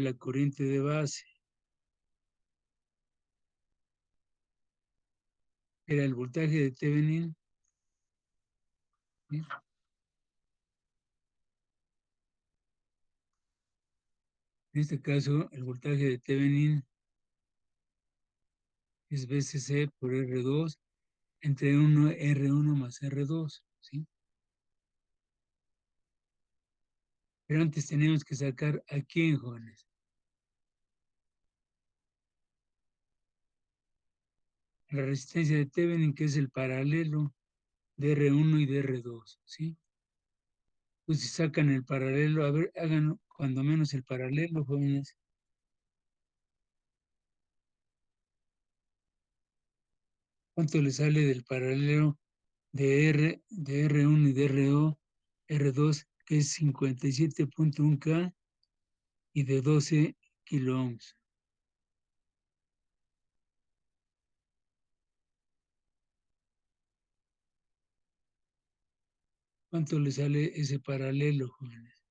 la corriente de base. Era el voltaje de Thevenin. ¿Sí? En este caso, el voltaje de Thevenin es VCC por R2 entre R1 más R2. ¿Sí? Pero antes tenemos que sacar a quién, jóvenes. La resistencia de Thevenin, que es el paralelo de R1 y de R2. ¿Sí? Pues si sacan el paralelo, a ver, hagan cuando menos el paralelo, jóvenes. ¿Cuánto le sale del paralelo de R1 y de R2, que es 57.1 K y de 12 kiloohms? ¿Cuánto le sale ese paralelo, jóvenes?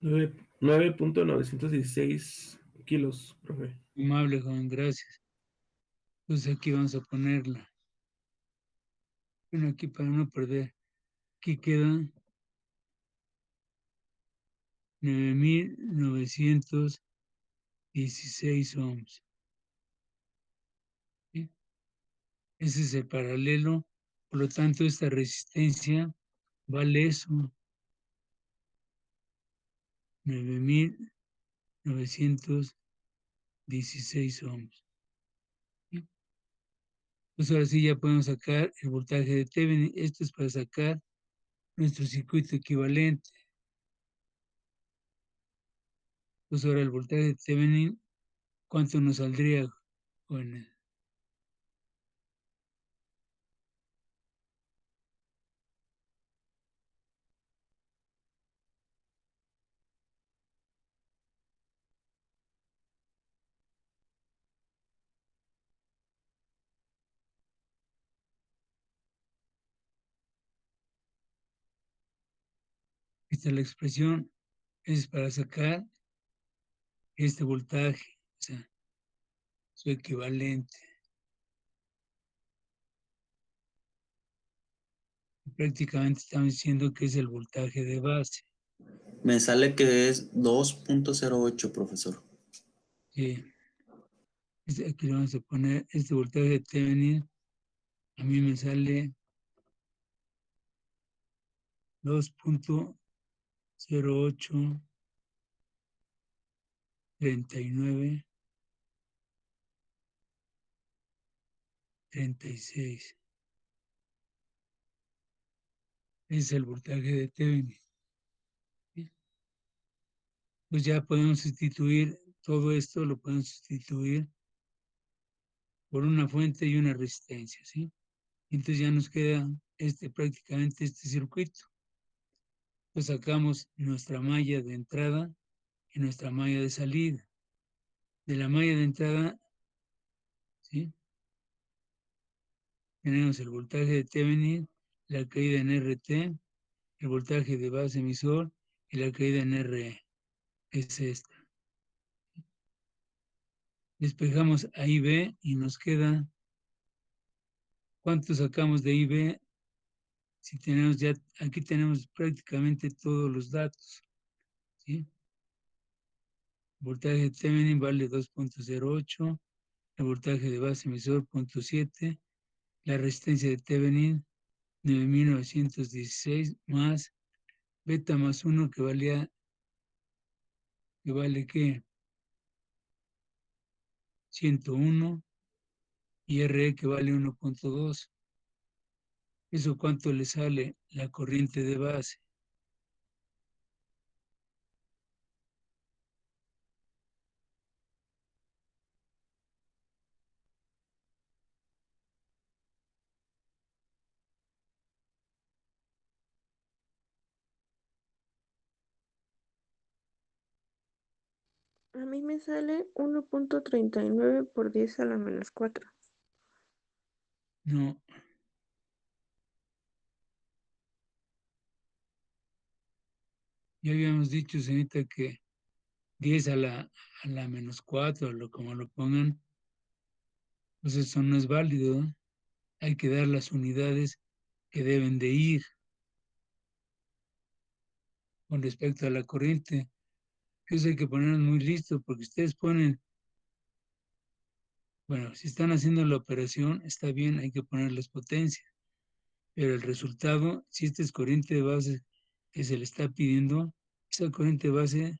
9.916 kilos, profe. Amable, joven, gracias. Entonces aquí vamos a ponerla. Bueno, aquí para no perder. Aquí quedan 9.916 ohms. ¿Sí? Ese es el paralelo. Por lo tanto, esta resistencia vale eso, 9.916 ohms. ¿Sí? Pues ahora sí ya podemos sacar el voltaje de Thevenin. Esto es para sacar nuestro circuito equivalente. Pues ahora el voltaje de Thevenin, ¿cuánto nos saldría? Bueno, esta es la expresión, es para sacar este voltaje, o sea, su equivalente. Prácticamente estamos diciendo que es el voltaje de base. Me sale que es 2.08, profesor. Sí. Aquí le vamos a poner este voltaje de Thevenin. A mí me sale 2.083936. Es el voltaje de Thevenin. ¿Sí? Pues ya podemos sustituir todo esto, lo podemos sustituir por una fuente y una resistencia, ¿sí? Entonces ya nos queda prácticamente este circuito. Pues sacamos nuestra malla de entrada y nuestra malla de salida. De la malla de entrada, ¿sí? Tenemos el voltaje de Thevenin, la caída en RT, el voltaje de base emisor y la caída en RE. Es esta. Despejamos a IB y nos queda, ¿cuánto sacamos de IB? Si tenemos ya, aquí tenemos prácticamente todos los datos, ¿sí? El voltaje de Thevenin vale 2.08, el voltaje de base emisor 0.7, la resistencia de Thevenin 9.916 más beta más 1 que vale ¿qué? 101 y RE que vale 1.2. ¿Eso cuánto le sale la corriente de base? A mí me sale 1.39 por 10 a la menos 4. No, Ya habíamos dicho, señorita, que 10 a la menos 4, como lo pongan, pues eso no es válido, ¿no? Hay que dar las unidades que deben de ir con respecto a la corriente. Eso hay que ponernos muy listos, porque ustedes ponen, bueno, si están haciendo la operación, está bien, hay que ponerles potencia, pero el resultado, si esta es corriente de base que se le está pidiendo, esa corriente de base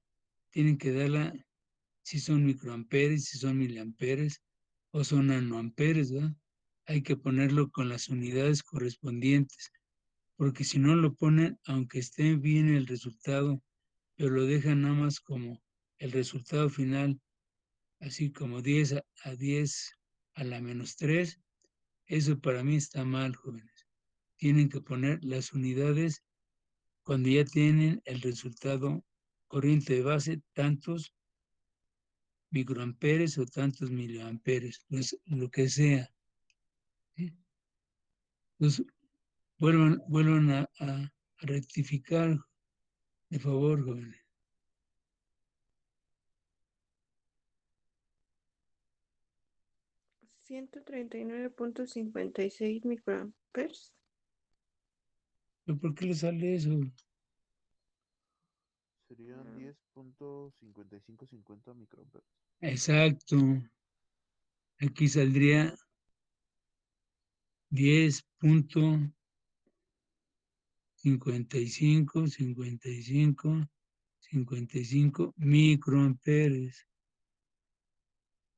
tienen que darla si son microamperes, si son miliamperes o son nanoamperes, ¿verdad? Hay que ponerlo con las unidades correspondientes, porque si no lo ponen, aunque esté bien el resultado, pero lo dejan nada más como el resultado final, así como 10 a 10 a la menos 3, eso para mí está mal, jóvenes. Tienen que poner las unidades cuando ya tienen el resultado corriente de base, tantos microamperes o tantos miliamperes, pues lo que sea. ¿Sí? Entonces, vuelvan a rectificar, de favor, jóvenes. $139.56 microamperes. ¿Pero por qué le sale eso? Serían 10.5550 microamperes. Exacto. Aquí saldría 10.55 microamperes.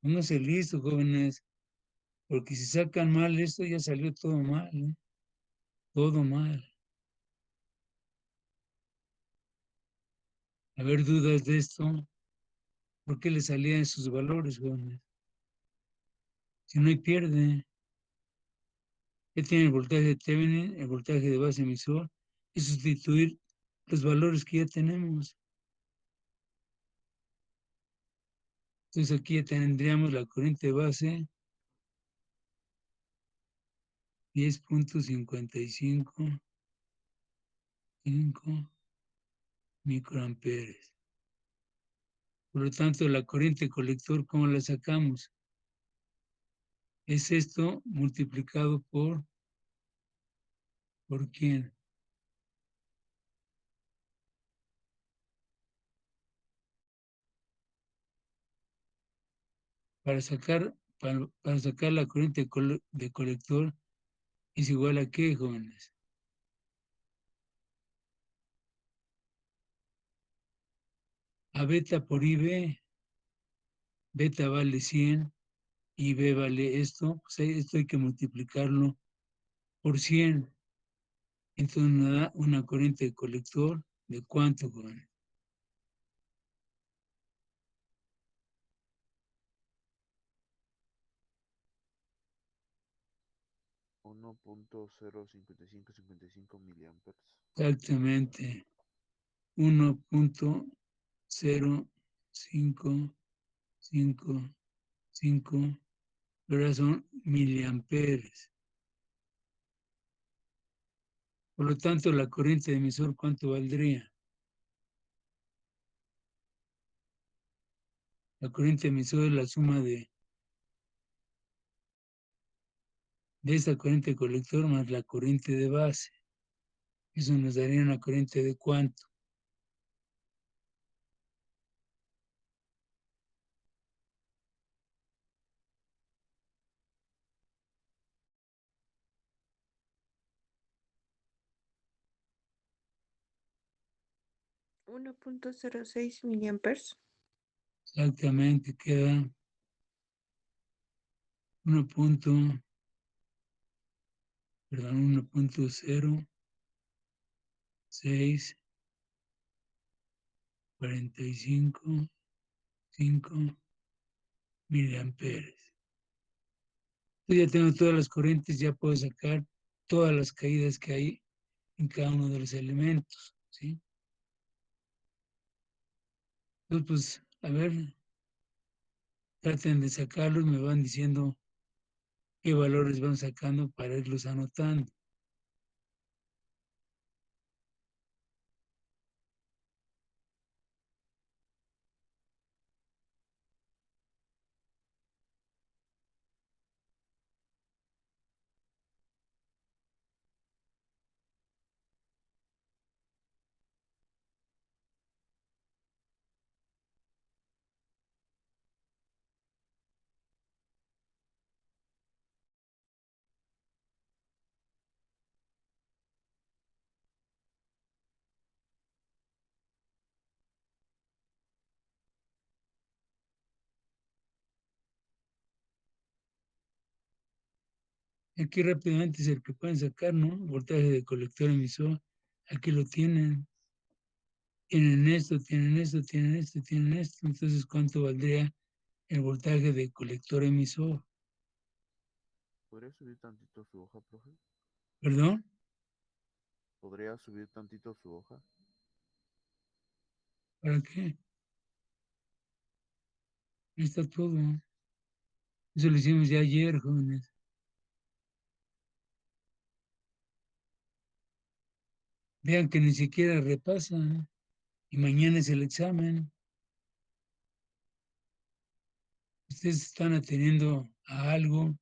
Pónganse listos, jóvenes, porque si sacan mal esto, ya salió todo mal, ¿eh? Todo mal. A ver, dudas de esto, ¿por qué le salían esos valores, jóvenes? Si no hay pierde, ya tiene el voltaje de Thevenin, el voltaje de base emisor, y sustituir los valores que ya tenemos. Entonces aquí ya tendríamos la corriente de base 10.55 microamperes. Por lo tanto, la corriente colector, ¿cómo la sacamos? Es esto multiplicado ¿por quién? Para sacar la corriente de colector es igual a ¿qué, jóvenes? A beta por IB, beta vale 100, IB vale esto, pues esto hay que multiplicarlo por 100. Entonces nos da una corriente de colector de ¿cuánto, jóvenes? 1.05555 miliamperes. Exactamente. 1.0555, pero son miliamperes. Por lo tanto, la corriente de emisor, ¿cuánto valdría? La corriente de emisor es la suma de esta corriente de colector más la corriente de base. Eso nos daría una corriente de ¿cuánto? $1.06 miliamperes. Exactamente, queda 1.0645 miliamperes. Yo ya tengo todas las corrientes, ya puedo sacar todas las caídas que hay en cada uno de los elementos, ¿sí? Entonces, pues, a ver, traten de sacarlos, me van diciendo qué valores van sacando para irlos anotando. Aquí rápidamente es el que pueden sacar, ¿no? Voltaje de colector emisor. Aquí lo tienen. Tienen esto, tienen esto, tienen esto, tienen esto. Entonces, ¿cuánto valdría el voltaje de colector emisor? ¿Podría subir tantito su hoja, profe? ¿Perdón? ¿Podría subir tantito su hoja? ¿Para qué? Ahí está todo. Eso lo hicimos ya ayer, jóvenes. Vean que ni siquiera repasan. Y mañana es el examen. Ustedes están atendiendo a algo.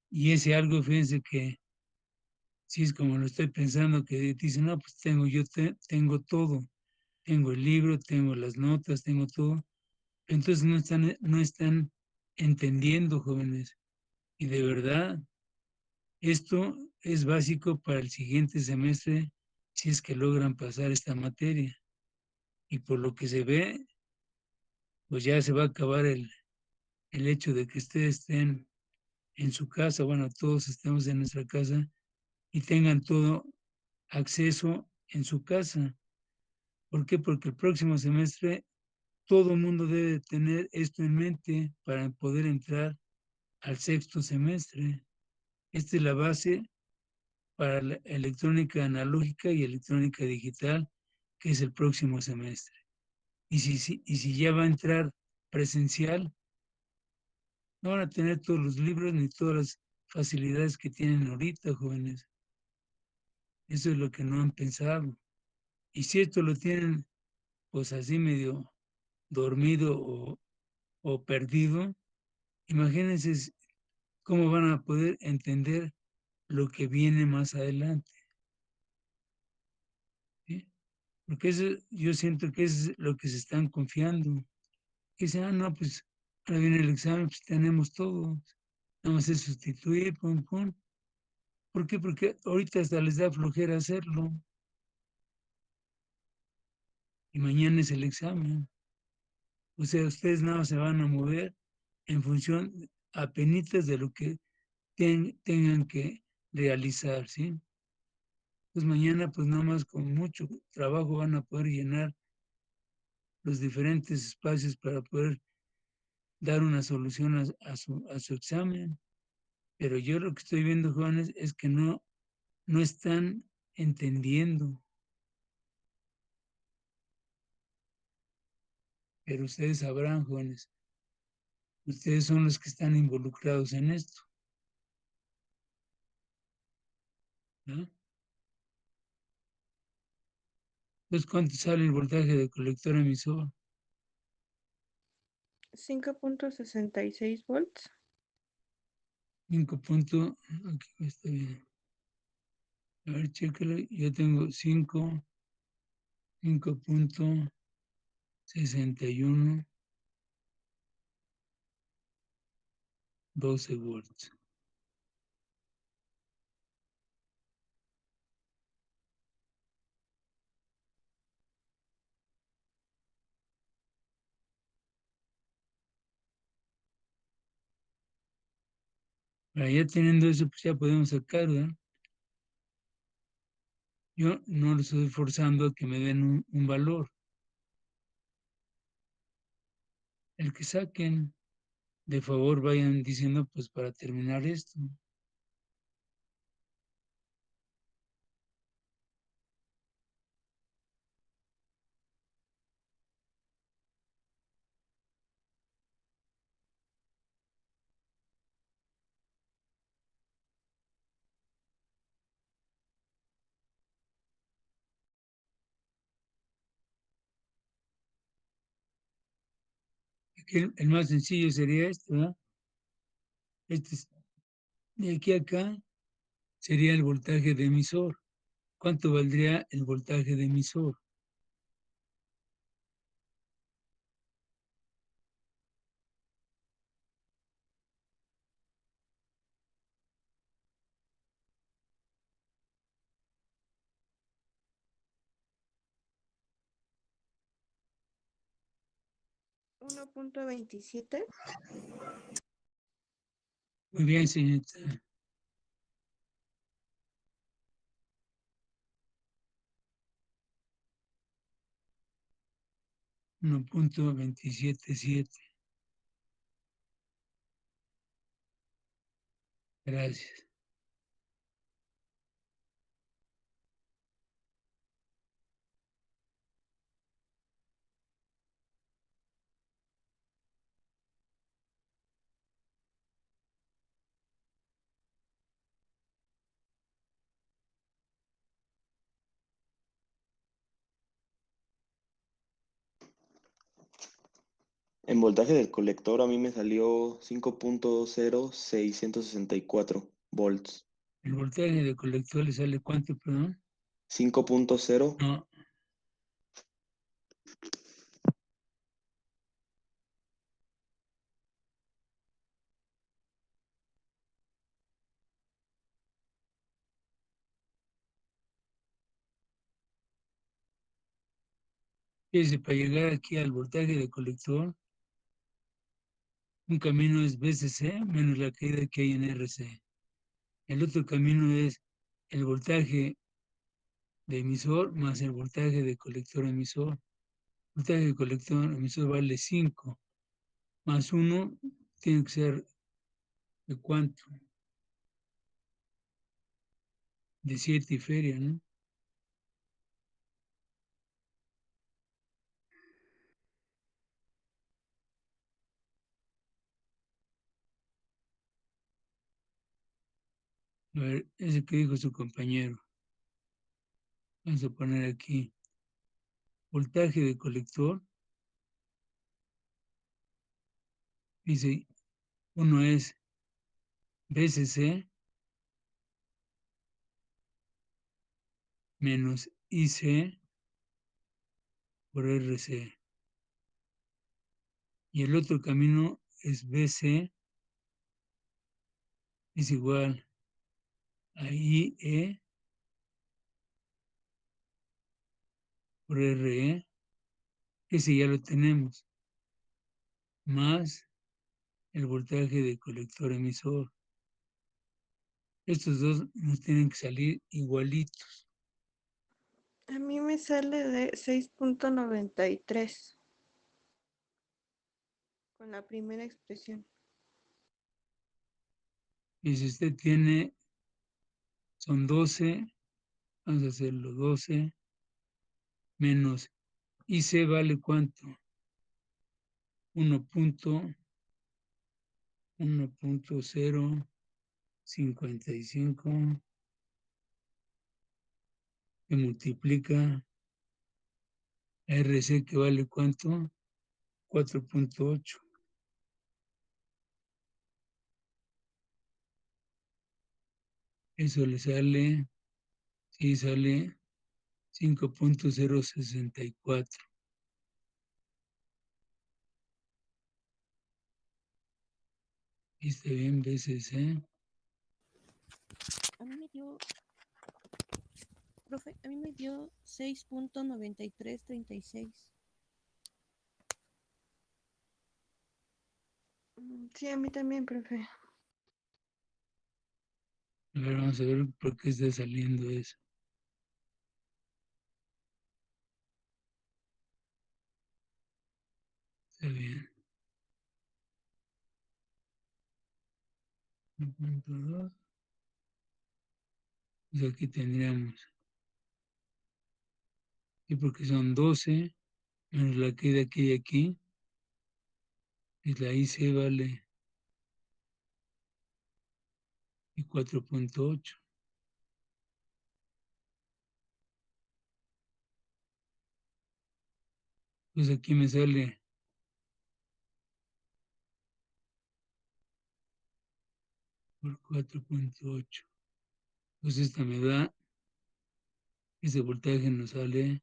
Y ese algo, fíjense que si es como lo estoy pensando, que dicen, no, pues tengo todo. Tengo el libro, tengo las notas, tengo todo. Entonces no están entendiendo, jóvenes. Y de verdad, esto es básico para el siguiente semestre si es que logran pasar esta materia. Y por lo que se ve, pues ya se va a acabar el hecho de que ustedes estén en su casa, bueno, todos estemos en nuestra casa y tengan todo acceso en su casa. ¿Por qué? Porque el próximo semestre todo el mundo debe tener esto en mente para poder entrar al sexto semestre. Esta es la base para la electrónica analógica y electrónica digital, que es el próximo semestre. Y si ya va a entrar presencial, no van a tener todos los libros ni todas las facilidades que tienen ahorita, jóvenes. Eso es lo que no han pensado. Y si esto lo tienen, pues así medio dormido o perdido, imagínense cómo van a poder entender lo que viene más adelante. ¿Sí? Porque eso, yo siento que es lo que se están confiando. Que dicen, no, pues ahora viene el examen, pues tenemos todo. Nada más es sustituir, pum, pum. ¿Por qué? Porque ahorita hasta les da flojera hacerlo. Y mañana es el examen. O sea, ustedes nada más se van a mover en función apenitas de lo que tengan que realizar, ¿sí? Pues mañana, pues nada más con mucho trabajo van a poder llenar los diferentes espacios para poder dar una solución a su examen. Pero yo lo que estoy viendo, jóvenes, es que no están entendiendo. Pero ustedes sabrán, jóvenes, ustedes son los que están involucrados en esto, ¿no? Entonces, ¿cuánto sale el voltaje de colector emisor? 5.66 volts. 5 punto, aquí está bien. A ver, chécalo, yo tengo 5.61, 12 volts. Ahora, ya teniendo eso, pues ya podemos sacar, ¿verdad? Yo no los estoy forzando a que me den un valor. El que saquen, de favor, vayan diciendo, pues para terminar esto. Aquí el más sencillo sería este, ¿verdad? De aquí a acá sería el voltaje de emisor. ¿Cuánto valdría el voltaje de emisor? Uno punto 27. Muy bien, señorita. 1.277. Gracias. En voltaje del colector a mí me salió 5.0664 volts. El voltaje de colector le sale ¿cuánto, perdón? 5.0. No, fíjese, para llegar aquí al voltaje de colector, un camino es VCC menos la caída que hay en RC. El otro camino es el voltaje de emisor más el voltaje de colector emisor. El voltaje de colector emisor vale 5, más 1 tiene que ser ¿de cuánto? De 7 y feria, ¿no? A ver, ese que dijo su compañero. Vamos a poner aquí voltaje de colector. Dice, uno es VCC menos IC por RC. Y el otro camino es BC es igual a IE por RE. Ese ya lo tenemos. Más el voltaje de colector emisor. Estos dos nos tienen que salir igualitos. A mí me sale de 6.93 con la primera expresión. Y si usted tiene, son 12, vamos a hacerlo 12, menos IC vale ¿cuánto? 1.055 que multiplica RC que vale ¿cuánto? 4.8. Eso le sale, sí, sale 5.064. Y está bien, VCC. A mí me dio, profe, a mí me dio 6.9336. Sí, a mí también, profe. A ver, vamos a ver por qué está saliendo eso. Está bien. 1.2. Pues aquí tendríamos. Y porque son 12, menos la que de aquí y aquí. Y la IC vale y 4.8. Pues aquí me sale por 4.8. Pues esta me da, ese voltaje nos sale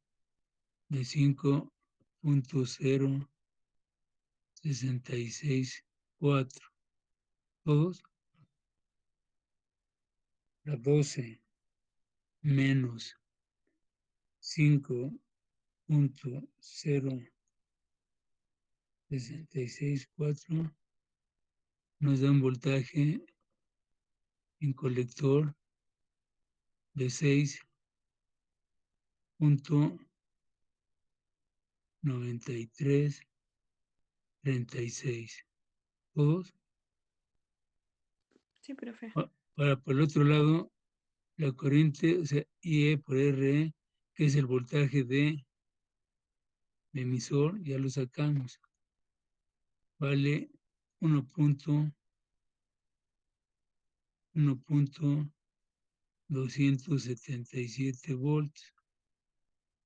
de 5.0664. Todos la 12 menos 5.0664 nos da un voltaje en colector de 93, 36. ¿Todos? Sí, profe. Ahora, por el otro lado, la corriente, o sea, IE por RE, que es el voltaje de emisor, ya lo sacamos. Vale 1.277 volts,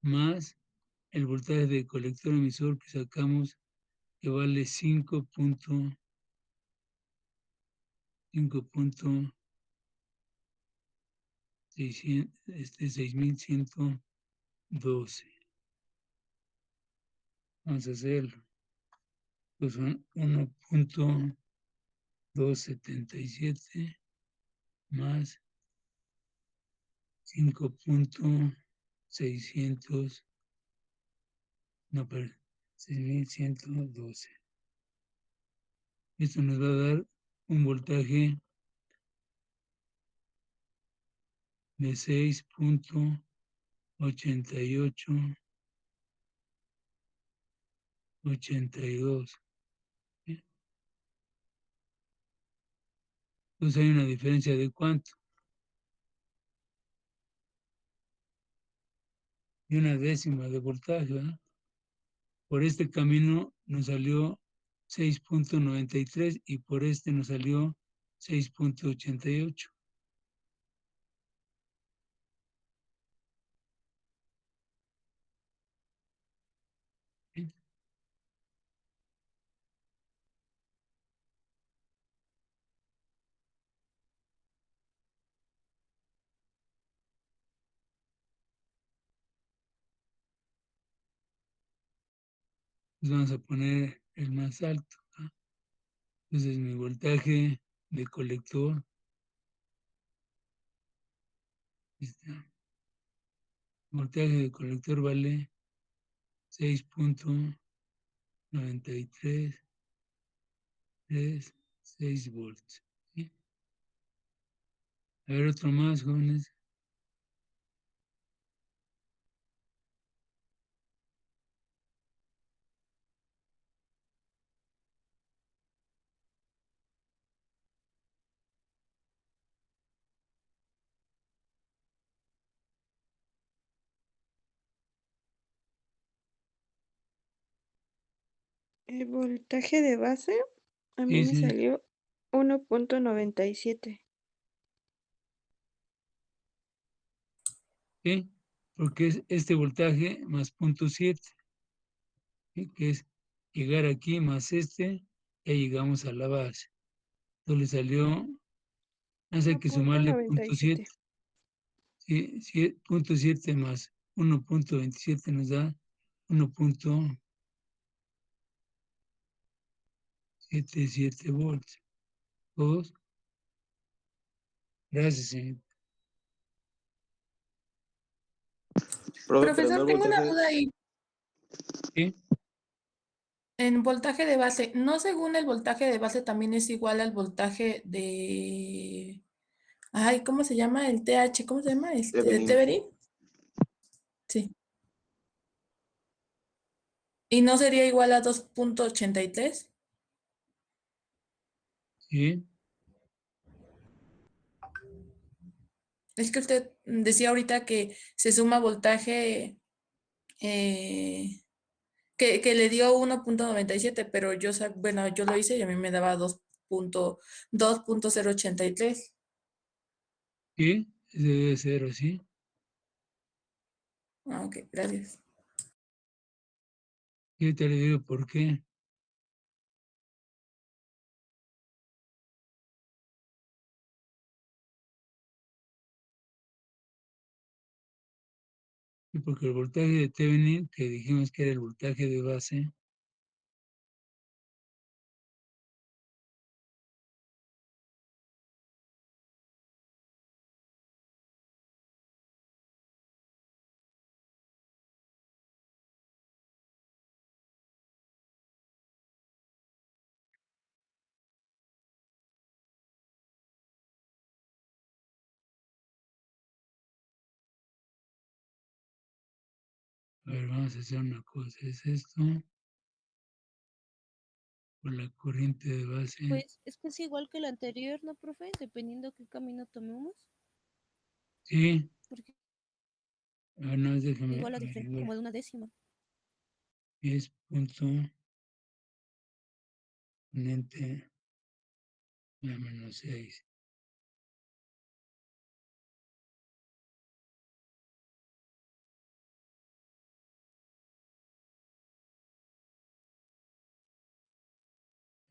más el voltaje de colector emisor que sacamos, que vale 6.112. Vamos a hacerlo. Pues son 1.277 más 5.600, no, perdón, 6.112. Esto nos va a dar un voltaje de 6.8882. Entonces hay una diferencia de ¿cuánto? De una décima de voltaje, ¿verdad? Por este camino nos salió 6.93 y por este nos salió 6.88. ¿Sí? Pues vamos a poner el más alto, ¿verdad? Entonces mi voltaje de colector, el voltaje de colector vale 6.9336 volts. ¿Sí? A ver, otro más, jóvenes. El voltaje de base a mí Sí, me sí, salió 1.97. sí, porque es este voltaje más 0.7, ¿sí? Que es llegar aquí más este, ya llegamos a la base. Entonces le salió, no sé, hay que sumarle 0.7. 1.97. Sí, 0.7 más 1.27 nos da 1.77 volts. ¿Todos? Gracias, señor. Profe, pero no Profesor, el tengo una voltaje. duda ahí. ¿Sí? En voltaje de base, ¿no según el voltaje de base también es igual al voltaje Ay, ¿cómo se llama? El TH, ¿cómo se llama? ¿De Thevenin. Thevenin? Sí. ¿Y no sería igual a 2.83? ¿Sí? Es que usted decía ahorita que se suma voltaje, que le dio 1.97, pero bueno, yo lo hice y a mí me daba 2.083. ¿Sí? Debe ser así. Ah, ok, gracias. Yo te le digo por qué. Sí, porque el voltaje de Thevenin, que dijimos que era el voltaje de base, A ver, vamos a hacer una cosa. Es esto. Por la corriente de base. Pues es que es igual que el anterior, ¿no, profe? Dependiendo qué camino tomemos. Sí. Porque A ver, no, déjame igual la diferencia, averiguar. como de una décima. 10 punto exponente a menos 6.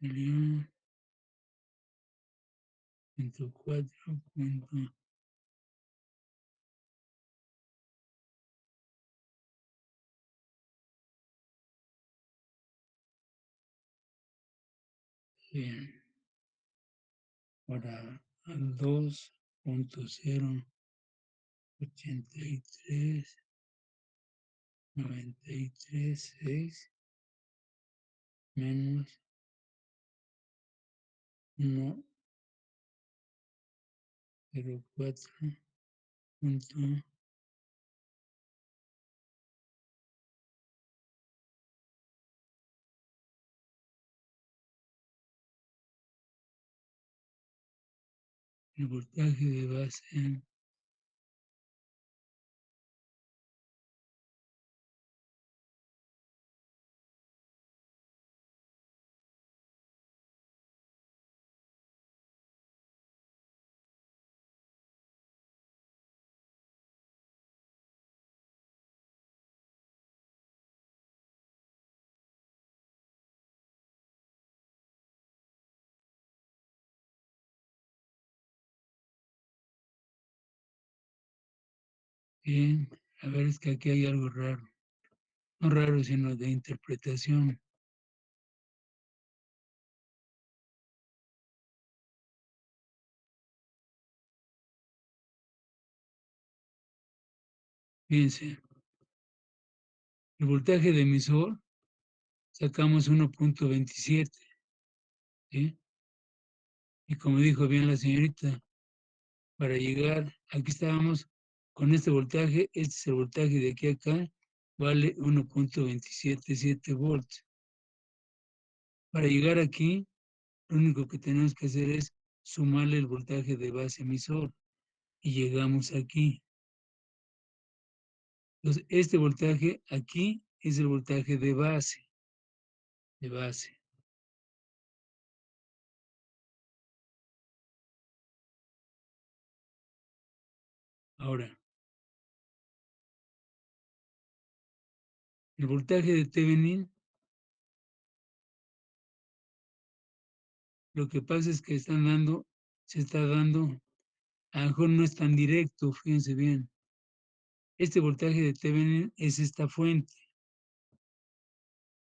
Salió 104 punto. Bien. Ahora 2.083 93.6 menos 1.04 punto. El voltaje de base. Bien. A ver, es que aquí hay algo raro. No raro, sino de interpretación. Fíjense, el voltaje de emisor sacamos 1.27, ¿sí? Y como dijo bien la señorita, para llegar, aquí estábamos con este voltaje, este es el voltaje de aquí a acá, vale 1.277 volts. Para llegar aquí, lo único que tenemos que hacer es sumarle el voltaje de base emisor y llegamos aquí. Entonces, este voltaje aquí es el voltaje de base, de base. Ahora, el voltaje de Thevenin, lo que pasa es que se está dando, a lo mejor no es tan directo, fíjense bien. Este voltaje de Thevenin es esta fuente,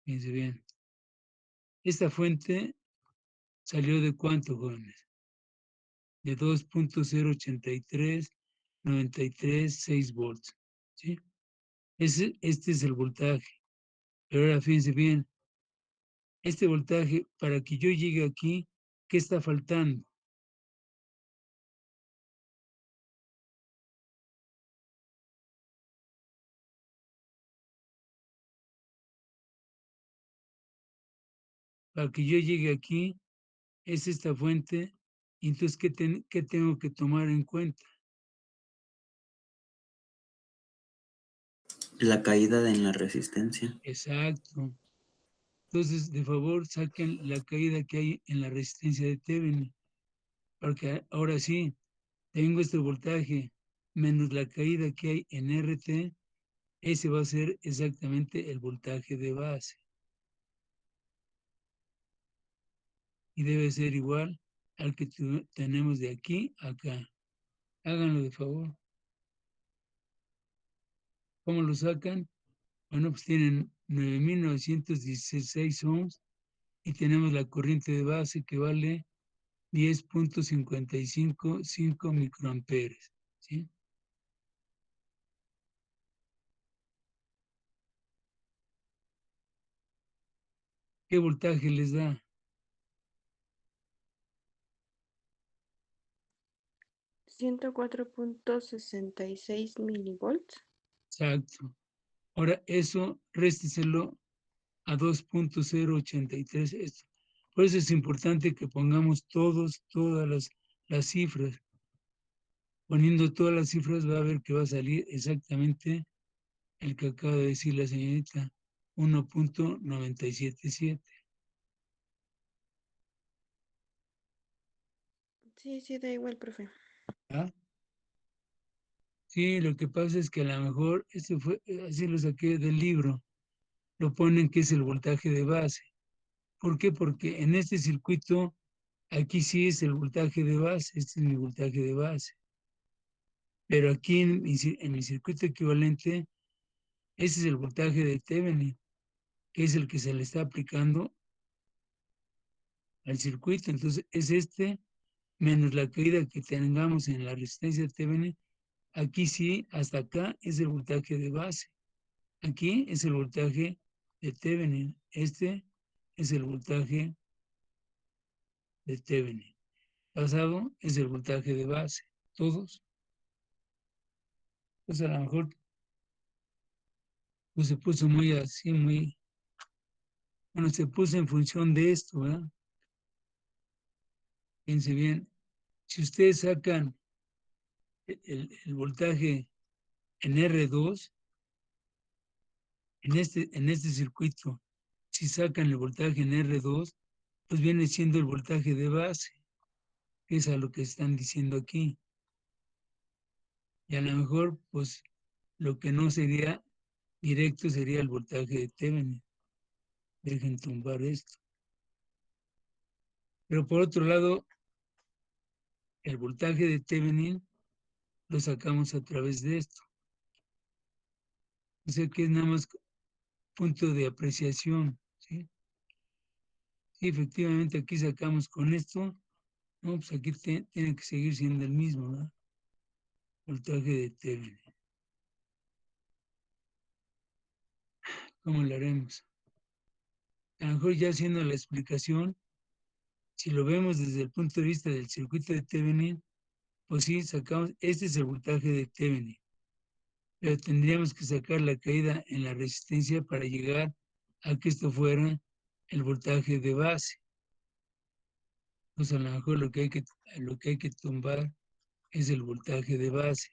fíjense bien. Esta fuente salió de cuánto, jóvenes? De 2.08393.6 volts, ¿sí? Este es el voltaje. Pero ahora fíjense bien, este voltaje, para que yo llegue aquí, ¿qué está faltando? Para que yo llegue aquí, es esta fuente, y entonces, ¿qué tengo que tomar en cuenta? La caída en la resistencia. Exacto. Entonces, de favor, saquen la caída que hay en la resistencia de Thevenin, porque ahora sí, tengo este voltaje menos la caída que hay en RT, ese va a ser exactamente el voltaje de base. Y debe ser igual al que tenemos de aquí a acá. Háganlo de favor. ¿Cómo lo sacan? Bueno, pues tienen 9.916 ohms y tenemos la corriente de base que vale 10.555 microamperes, ¿sí? ¿Qué voltaje les da? 104.66 milivolts. Exacto. Ahora eso, résteselo a 2.083 esto. Por eso es importante que pongamos todas las cifras. Poniendo todas las cifras va a ver que va a salir exactamente el que acaba de decir la señorita, 1.977. Sí, da igual, profe. ¿Ah? Sí, lo que pasa es que a lo mejor, esto fue, así lo saqué del libro, lo ponen que es el voltaje de base. ¿Por qué? Porque en este circuito, aquí sí es el voltaje de base, este es mi voltaje de base. Pero aquí en mi circuito equivalente, ese es el voltaje de Thevenin, que es el que se le está aplicando al circuito. Entonces es este menos la caída que tengamos en la resistencia de Thevenin. Aquí sí, hasta acá es el voltaje de base. Aquí es el voltaje de Thevenin. Este es el voltaje de Thevenin. Pasado es el voltaje de base. Todos. Pues a lo mejor pues se puso muy así, muy... Bueno, se puso en función de esto, ¿verdad? Fíjense bien. Si ustedes sacan el voltaje en R2, en este circuito, si sacan el voltaje en R2, pues viene siendo el voltaje de base, que es a lo que están diciendo aquí. Y a lo mejor, pues, lo que no sería directo sería el voltaje de Thevenin. Dejen tumbar esto. Pero por otro lado, el voltaje de Thevenin lo sacamos a través de esto. O sea que es nada más punto de apreciación, ¿sí? Sí, efectivamente aquí sacamos con esto, no, pues aquí tiene que seguir siendo el mismo, ¿verdad? Voltaje de Thevenin. ¿Cómo lo haremos? A lo mejor ya haciendo la explicación, si lo vemos desde el punto de vista del circuito de Thevenin, pues sí, sacamos, este es el voltaje de Thevenin, pero tendríamos que sacar la caída en la resistencia para llegar a que esto fuera el voltaje de base. Pues a lo mejor lo que hay que tumbar es el voltaje de base.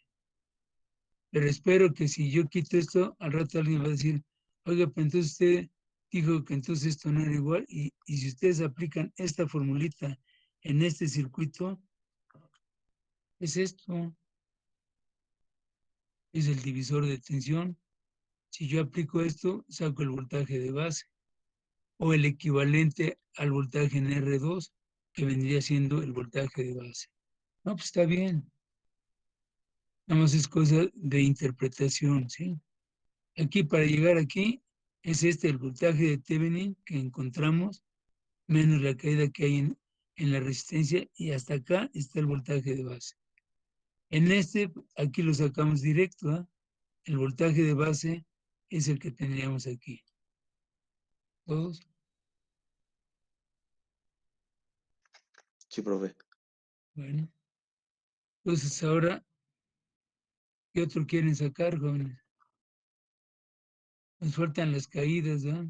Pero espero que si yo quito esto, al rato alguien va a decir, oiga, pero entonces usted dijo que entonces esto no era igual, y si ustedes aplican esta formulita en este circuito, es esto, es el divisor de tensión. Si yo aplico esto, saco el voltaje de base, o el equivalente al voltaje en R2, que vendría siendo el voltaje de base. No, pues está bien. Nada más es cosa de interpretación, ¿sí? Aquí, para llegar aquí, es este el voltaje de Thevenin que encontramos, menos la caída que hay en la resistencia, y hasta acá está el voltaje de base. En este, aquí lo sacamos directo, ¿eh? El voltaje de base es el que tendríamos aquí. ¿Todos? Sí, profe. Bueno. Entonces ahora, ¿qué otro quieren sacar, jóvenes? Nos faltan las caídas, ¿verdad?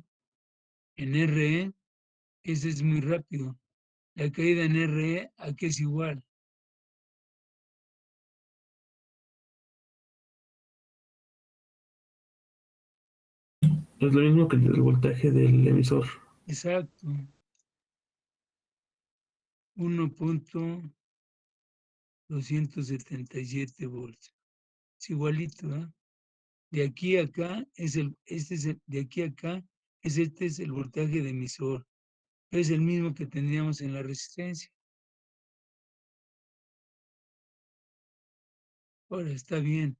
En RE, ese es muy rápido. La caída en RE, aquí es igual. Es lo mismo que el voltaje del emisor. Exacto. 1.277 volts. Es igualito, ¿eh? De aquí a acá de aquí a acá este es el voltaje de emisor. Es el mismo que tendríamos en la resistencia. Ahora está bien.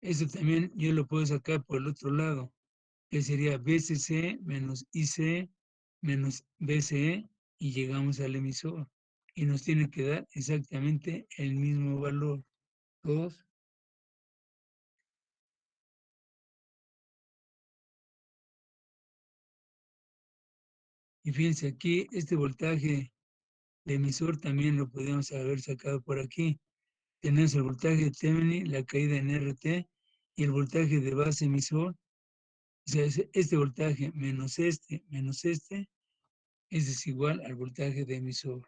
Eso también yo lo puedo sacar por el otro lado, que sería BCC menos IC menos BCE, y llegamos al emisor. Y nos tiene que dar exactamente el mismo valor. ¿Todos? Y fíjense aquí, este voltaje de emisor también lo podríamos haber sacado por aquí. Tenemos el voltaje de Thevenin, la caída en RT, y el voltaje de base emisor O sea, este voltaje menos este es desigual al voltaje de emisor.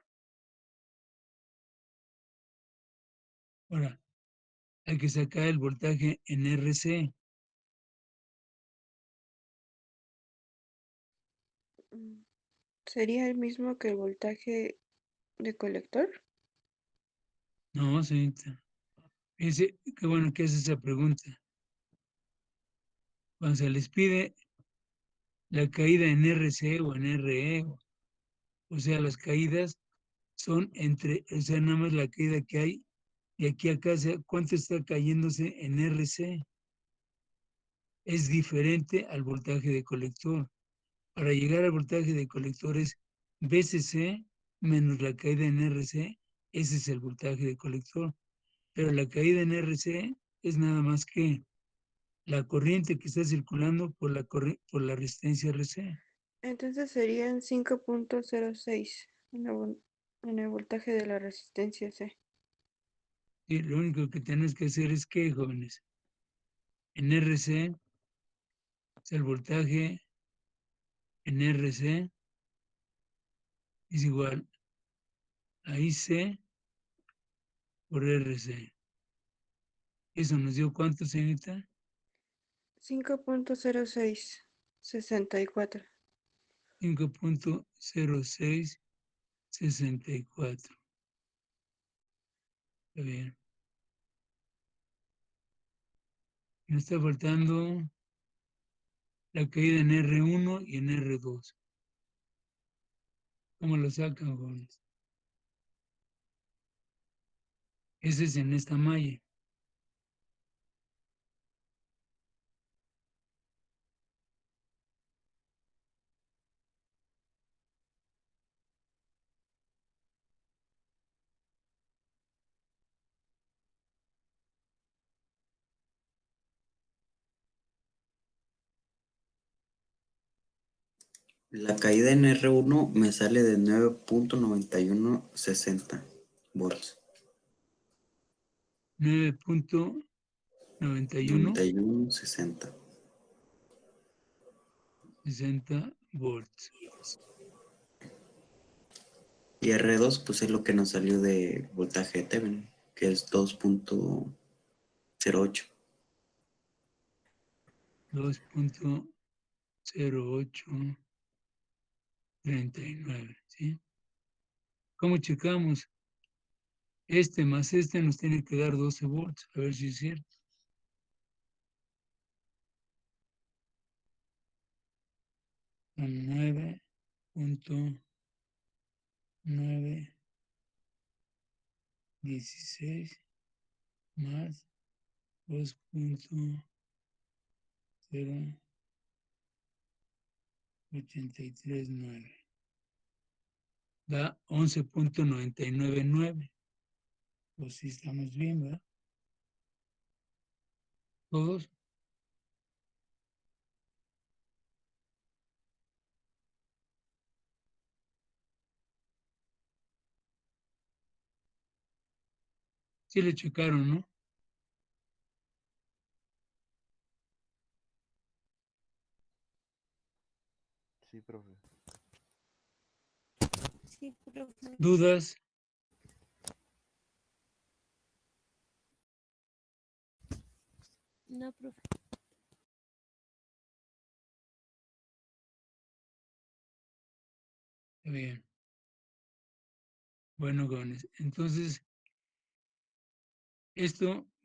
Ahora, hay que sacar el voltaje en RC. ¿Sería el mismo que el voltaje de colector? No, señorita. Fíjense, qué bueno que hace esa pregunta. Cuando se les pide la caída en RC o en RE, o sea, las caídas son entre, o sea, nada más la caída que hay de aquí a acá, o sea, ¿cuánto está cayéndose en RC? Es diferente al voltaje de colector. Para llegar al voltaje de colector es VCC menos la caída en RC, ese es el voltaje de colector. Pero la caída en RC es nada más que la corriente que está circulando por la resistencia RC. Entonces serían 5.06 en el voltaje de la resistencia C. Y lo único que tenemos que hacer es que, jóvenes, en RC, el voltaje en RC es igual a IC por RC. ¿Eso nos dio cuánto, señorita? 5.0664. 5.0664. Está bien. Nos está faltando la caída en R1 y en R2. ¿Cómo lo sacan, jóvenes? Ese es en esta malla. La caída en R1 me sale de 9.9160 volts. 9.91 9160. 60 volts. Y R2 pues es lo que nos salió de voltaje de Thevenin, que es 2.08. 2.0839, ¿sí? ¿Cómo checamos? Este más este nos tiene que dar 12 volts, a ver si es cierto. Son 9.916 más 2.0839. Da 11.999. Pues sí estamos bien, ¿verdad? Todos. Sí le checaron, ¿no? Sí, profe. Sí, profe. ¿Dudas? No, profe. Está bien. Bueno, jóvenes, entonces,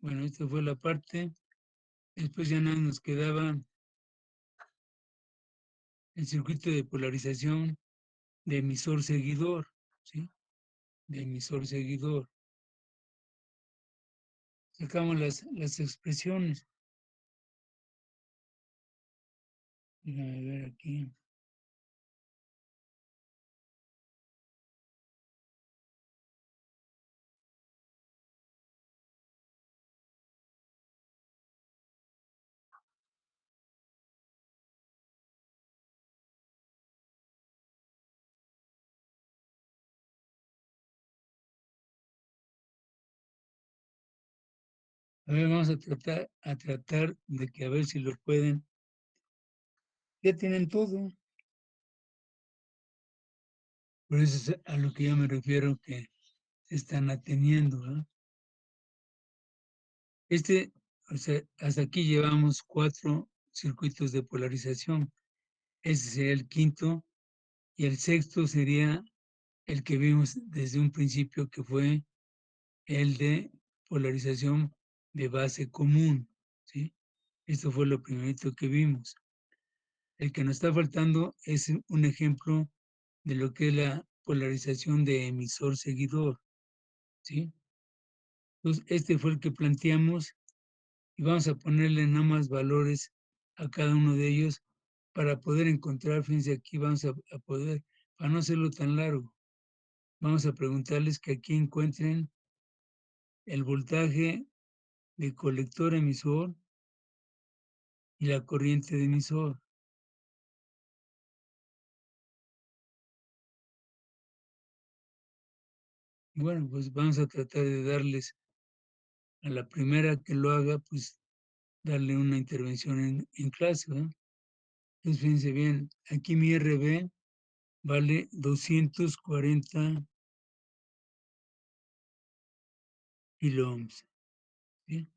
bueno, esta fue la parte. Después ya nada nos quedaba el circuito de polarización de emisor-seguidor, ¿sí? De emisor-seguidor. Sacamos las expresiones. Déjame ver aquí. A ver, vamos a tratar de que a ver si lo pueden Ya tienen todo. Por eso es a lo que yo me refiero que se están ateniendo, ¿verdad? O sea, hasta aquí llevamos 4 circuitos de polarización. Ese sería el quinto. Y el sexto sería el que vimos desde un principio, que fue el de polarización de base común, ¿sí? Esto fue lo primerito que vimos. El que nos está faltando es un ejemplo de lo que es la polarización de emisor-seguidor, ¿sí? Entonces, este fue el que planteamos y vamos a ponerle nada más valores a cada uno de ellos para poder encontrar, fíjense, aquí vamos a poder, para no hacerlo tan largo, vamos a preguntarles que aquí encuentren el voltaje de colector emisor y la corriente de emisor. Bueno, pues vamos a tratar de darles a la primera que lo haga, pues darle una intervención en clase, ¿verdad? Entonces fíjense bien, aquí mi RB vale 240 kiloohms, ¿sí?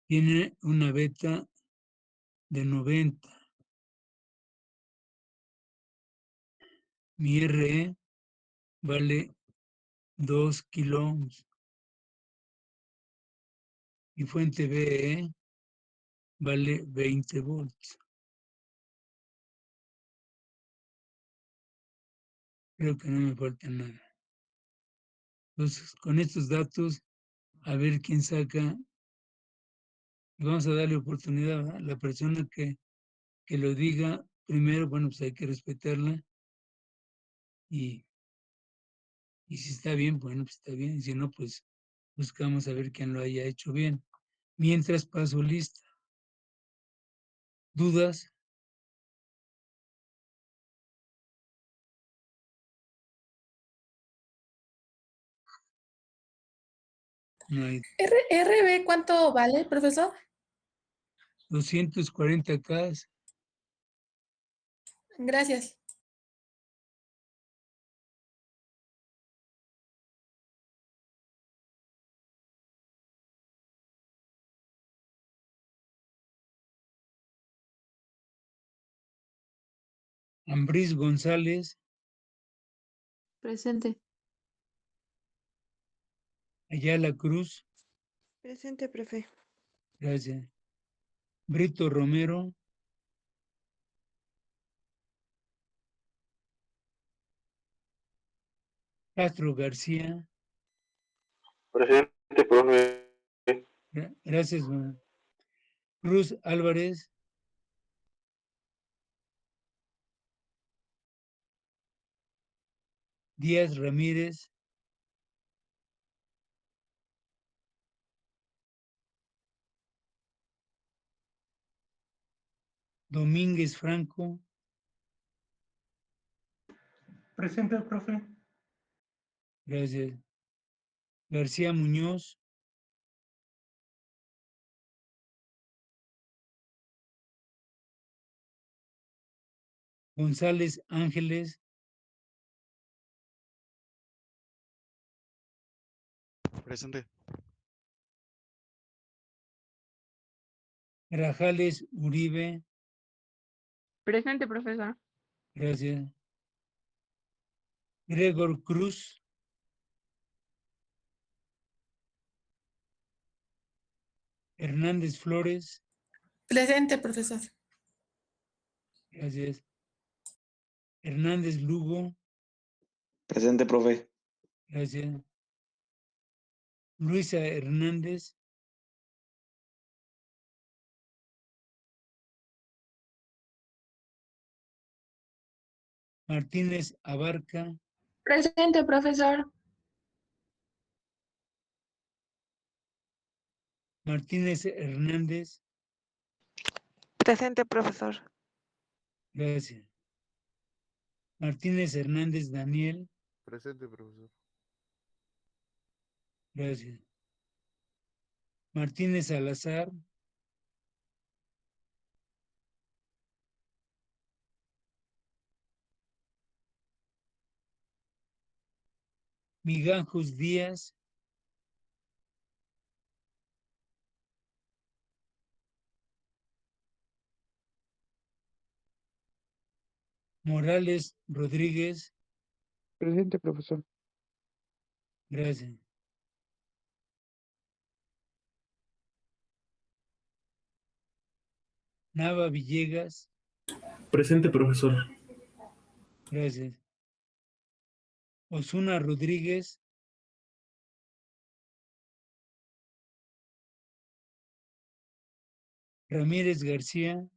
Tiene una beta de 90. Mi RE vale 2 kiloohms. Mi fuente BE vale 20 volts. Creo que no me falta nada. Entonces, con estos datos, a ver quién saca. Y vamos a darle oportunidad a la persona que lo diga primero. Bueno, pues hay que respetarla. Y si está bien, bueno, pues está bien. Y si no, pues buscamos a ver quién lo haya hecho bien. Mientras paso lista. ¿Dudas? No hay. ¿RB cuánto vale, profesor? 240 K. Gracias. Ambrís González, Presente. Ayala Cruz, Presente, profe. gracias. Brito Romero, Castro García, Presente, profe. gracias. Cruz Álvarez, Díaz Ramírez, Domínguez Franco, Presente, profe. gracias. García Muñoz, González Ángeles, Presente. Grajales Uribe, Presente, profesor. gracias. Gregor Cruz, Hernández Flores, Presente, profesor. gracias. Hernández Lugo, Presente, profe. gracias. Luisa Hernández, Martínez Abarca, Presente, profesor. Martínez Hernández, Presente, profesor. gracias. Martínez Hernández Daniel, Presente, profesor. gracias. Martínez Salazar, Migajos Díaz, Morales Rodríguez, Presente, profesor. gracias. Nava Villegas, Presente, profesor. gracias. Osuna Rodríguez, Ramírez García,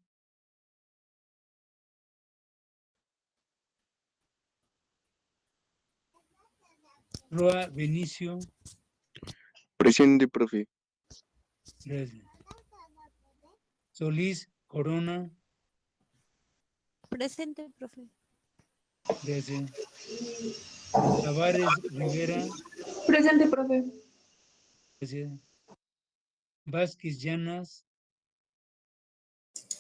Roa Benicio, Presente, profe. gracias. Solís Corona, Presente, profe. gracias. Tavares Rivera, Presente, profe. gracias. Vázquez Llanas,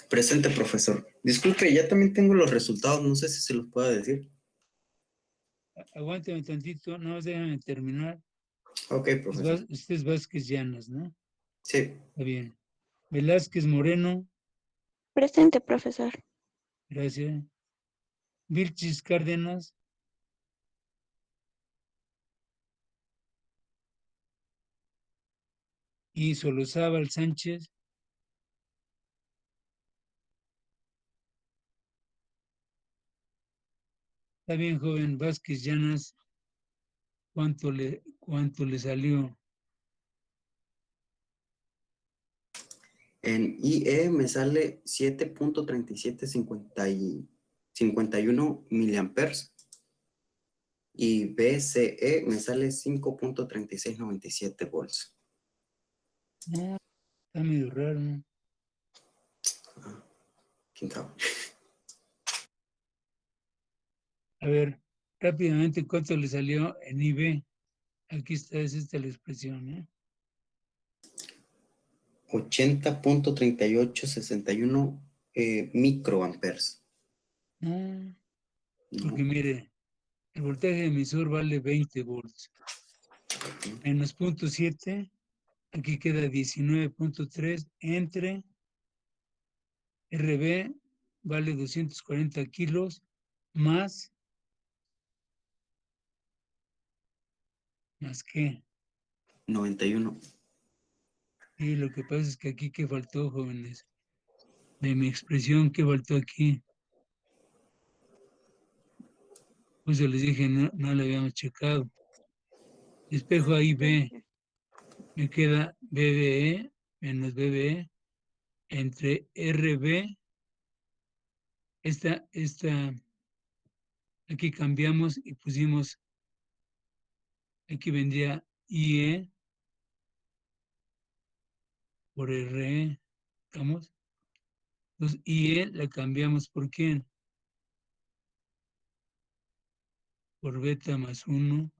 Presente, profesor. Disculpe, ya también tengo los resultados, no sé si se los puedo decir. aguántame tantito, no, déjame terminar. Ok, profesor. Este es Vázquez Llanas, ¿no? Sí, Está bien. Velázquez Moreno, Presente, profesor. gracias. Vilchis Cárdenas, y Solozábal Sánchez, está bien, joven. Vázquez Llanas, ¿cuánto le salió? en IE me sale 7.3751 miliamperes y BCE me sale 5.3697 volts. No, está medio raro, ¿no? ¿Quién sabe? A ver, rápidamente, ¿cuánto le salió en IB? Aquí está, es esta la expresión, ¿eh? 80.3861 microamperes. No, No, porque mire, el voltaje emisor vale 20 volts. Menos 0.7, aquí queda 19.3 entre RB, vale 240 kilos, más qué. 91. Y lo que pasa es que aquí, ¿qué faltó, jóvenes? De mi expresión, ¿qué faltó aquí? Pues yo les dije, no le habíamos checado. Espejo ahí B, me queda BBE menos BBE entre RB. Esta, aquí cambiamos y pusimos, aquí vendría IE por RE, ¿estamos? Entonces, IE la cambiamos por quién? Por beta más 1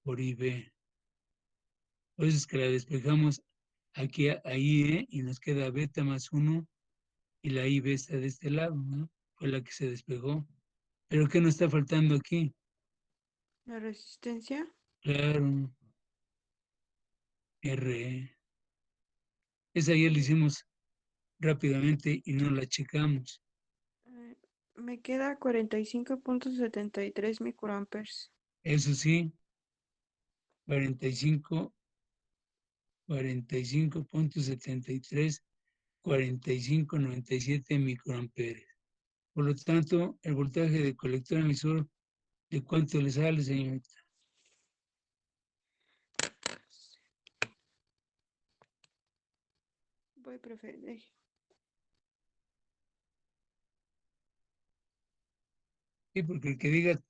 por IB. Por eso es que la despejamos aquí a IE y nos queda beta más 1 y la IB está de este lado, ¿no? Fue la que se despejó. ¿Pero qué nos está faltando aquí? La resistencia. Claro, RE. Esa ya la hicimos rápidamente y no la checamos. Me queda 45.73 microamperes. Eso sí, 45.73, 45.97 microamperes. Por lo tanto, el voltaje de colector emisor, ¿de cuánto le sale, señorita? Voy, profe. Sí, porque el que diga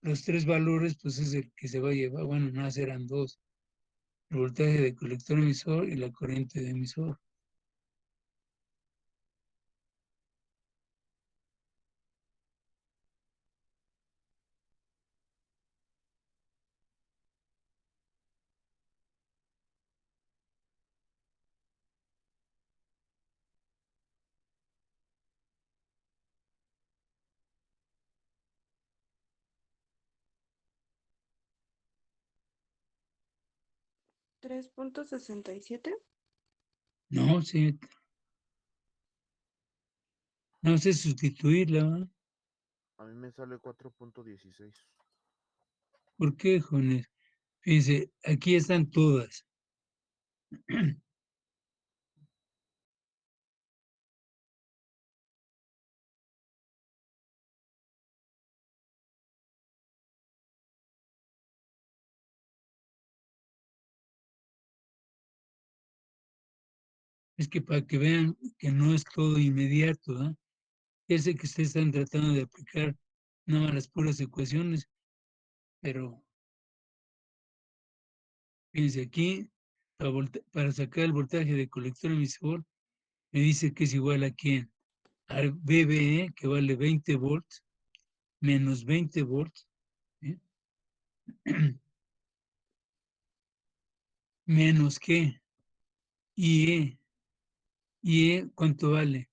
los tres valores, pues es el que se va a llevar. Bueno, no serán dos. El voltaje de colector emisor y la corriente de emisor. 3.67. No, sí. No sé sustituirla, ¿verdad? A mí me sale 4.16. ¿Por qué, jóvenes? Fíjense, aquí están todas. Es que para que vean que no es todo inmediato, ¿no? Ya sé que ustedes están tratando de aplicar nada más las puras ecuaciones, pero fíjense aquí, para sacar el voltaje de colector emisor, me dice que es igual a quién, al VBE, que vale 20 volts, menos 20 volts, ¿sí? Menos que IE. IE, ¿cuánto vale?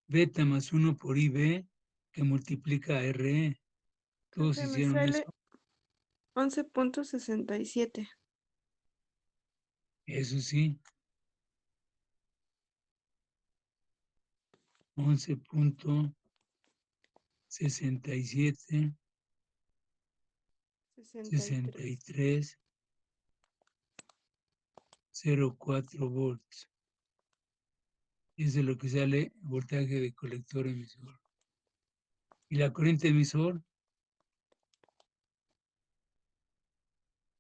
Beta más 1 por IB, que multiplica a RE. Todos Profe, me hicieron eso. sale 11.67. Eso sí. 11.67, 63. 63.04 volts. Eso es lo que sale voltaje de colector emisor. Y la corriente emisor,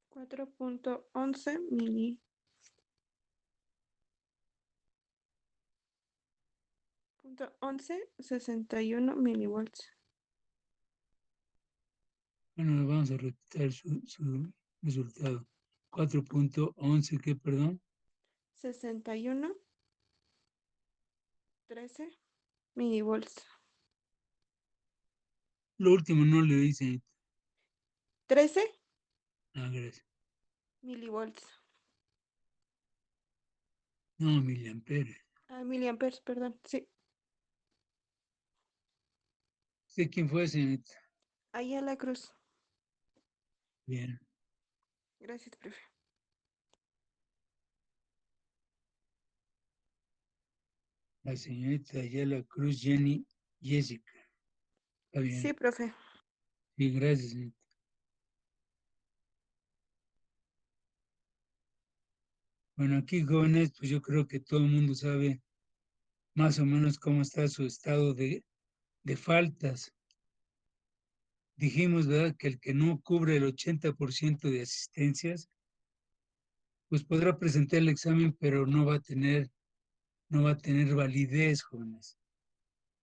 4.11 mili. 11.61 milivolts. bueno, vamos a repetir su resultado. 4.11, ¿qué, perdón? 61.13 milivolts. Lo último no le dice. 13 Ah, gracias. milivolts. No, miliamperes. Ah, miliamperes, perdón. Sí. ¿Usted quién fue, señorita? Ahí a la cruz. Bien. Gracias, profe. La señorita Ayala Cruz Jenny Jessica. Está bien. Sí, profe. Sí, gracias, señorita. Bueno, aquí, jóvenes, pues yo creo que todo el mundo sabe más o menos cómo está su estado de faltas. Dijimos, ¿verdad?, que el que no cubre el 80% de asistencias, pues podrá presentar el examen, pero no va a tener validez, jóvenes.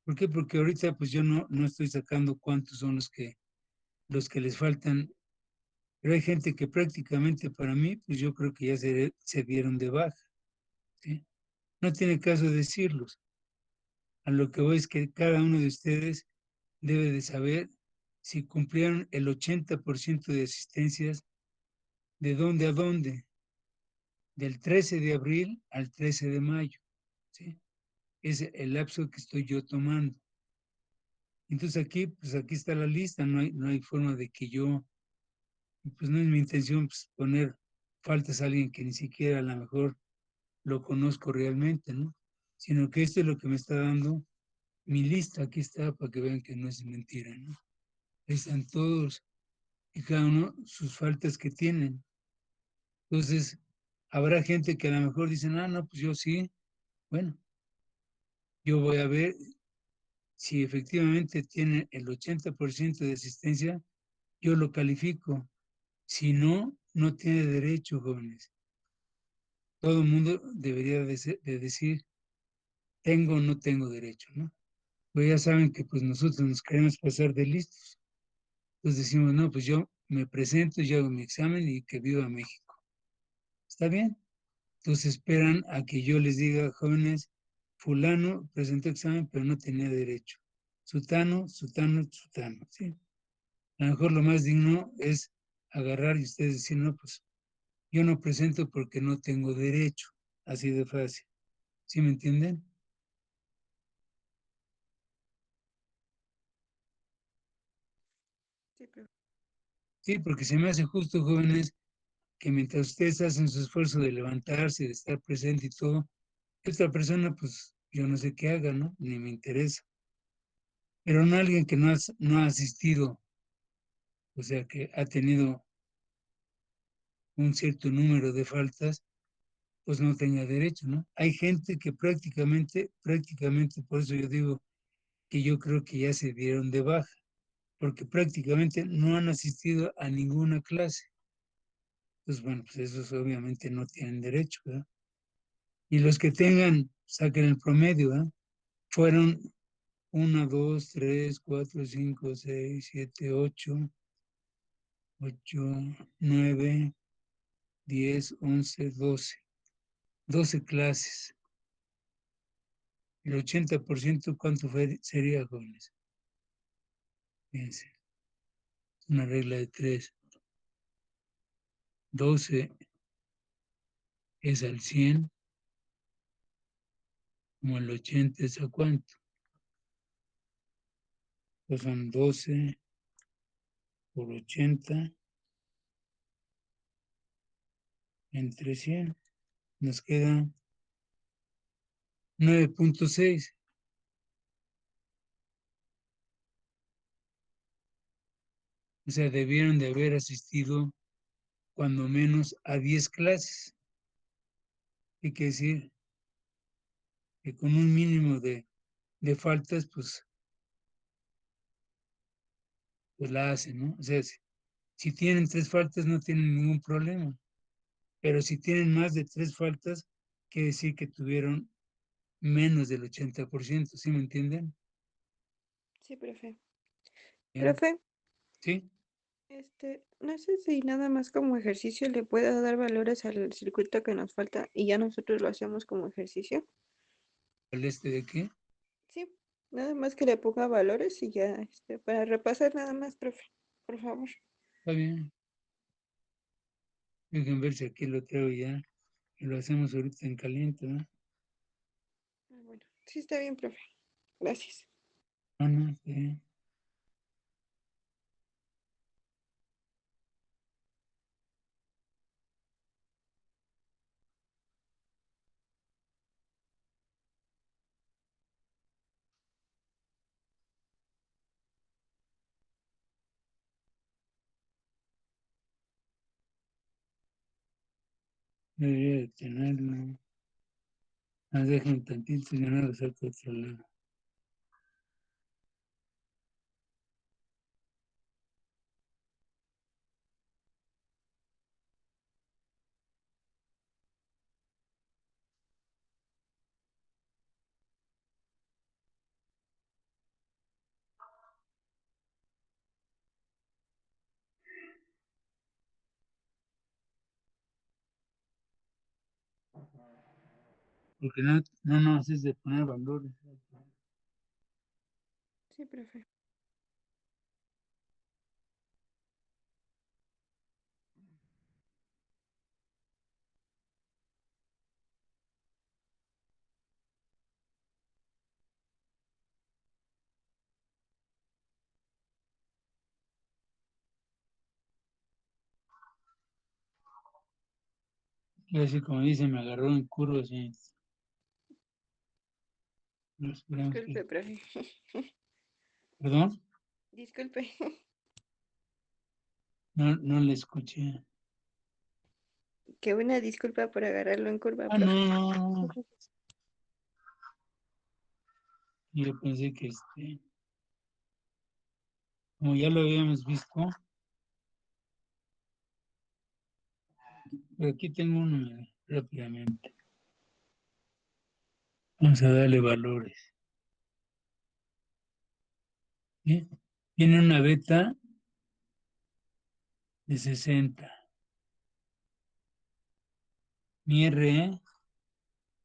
¿Por qué? Porque ahorita pues yo no estoy sacando cuántos son los que les faltan, pero hay gente que prácticamente para mí, pues yo creo que ya se dieron de baja, ¿sí? No tiene caso decirlos. A lo que voy es que cada uno de ustedes debe de saber si cumplieron el 80% de asistencias, de dónde a dónde, del 13 de abril al 13 de mayo, ¿sí? Es el lapso que estoy yo tomando. Entonces aquí, pues aquí está la lista, no hay forma de que yo, pues no es mi intención pues, poner faltas a alguien que ni siquiera a lo mejor lo conozco realmente, ¿no? Sino que esto es lo que me está dando mi lista, aquí está, para que vean que no es mentira, ¿no? Ahí están todos y cada uno sus faltas que tienen. Entonces, habrá gente que a lo mejor dicen, no, pues yo sí, bueno, yo voy a ver si efectivamente tiene el 80% de asistencia, yo lo califico. Si no, no tiene derecho, jóvenes. Todo el mundo debería de decir, tengo o no tengo derecho, ¿no? Pues ya saben que pues nosotros nos queremos pasar de listos. Entonces decimos, no, pues yo me presento, yo hago mi examen y que viva México. ¿Está bien? Entonces esperan a que yo les diga, jóvenes, fulano presentó examen pero no tenía derecho. Sutano, sutano, sutano, ¿sí? A lo mejor lo más digno es agarrar y ustedes decir, no, pues yo no presento porque no tengo derecho. Así de fácil. ¿Sí me entienden? Sí, profe. Sí, porque se me hace justo, jóvenes, que mientras ustedes hacen su esfuerzo de levantarse, de estar presente y todo, esta persona, pues yo no sé qué haga, ¿no? Ni me interesa. Pero no alguien que no ha asistido, o sea, que ha tenido un cierto número de faltas, pues no tenga derecho, ¿no? Hay gente que prácticamente, por eso yo digo que yo creo que ya se dieron de baja, porque prácticamente no han asistido a ninguna clase. Pues bueno, pues esos obviamente no tienen derecho, ¿verdad? Y los que tengan, saquen el promedio, ¿verdad? Fueron 1, 2, 3, 4, 5, 6, 7, 8, 9, 10, 11, 12. 12 clases. El 80%, ¿cuánto sería, jóvenes? Fíjense, una regla de 3. 12 es al 100, como el 80 es a cuánto. Pues son 12 por 80 entre 100. Nos queda 9.6. O sea, debieron de haber asistido cuando menos a 10 clases. Hay que decir que con un mínimo de faltas, pues la hacen, ¿no? O sea, si tienen 3 faltas no tienen ningún problema. Pero si tienen más de 3 faltas, quiere decir que tuvieron menos del 80%, ¿sí me entienden? Sí, profe. Bien. Profe, ¿Sí? no sé si nada más como ejercicio le pueda dar valores al circuito que nos falta y ya nosotros lo hacemos como ejercicio. ¿El de qué? Sí, nada más que le ponga valores y ya, para repasar nada más, profe, por favor. Está bien. Dejen ver si aquí lo traigo ya. Y lo hacemos ahorita en caliente, ¿no? Bueno, sí está bien, profe. Gracias. Ah, no, está bien. Debería de tenerlo. Dejen tantito y yo no lo saco a otro lado. Porque no es de poner valores. Sí, profe. Y así como dice, me agarró en curva así. No esperamos Disculpe, que... profe. ¿Perdón? Disculpe. No le escuché. Qué buena disculpa por agarrarlo en curva, Ah, profe. no. Yo pensé que como ya lo habíamos visto, pero aquí tengo uno mira, rápidamente. Vamos a darle valores. ¿Sí? Tiene una beta de 60. Mi RE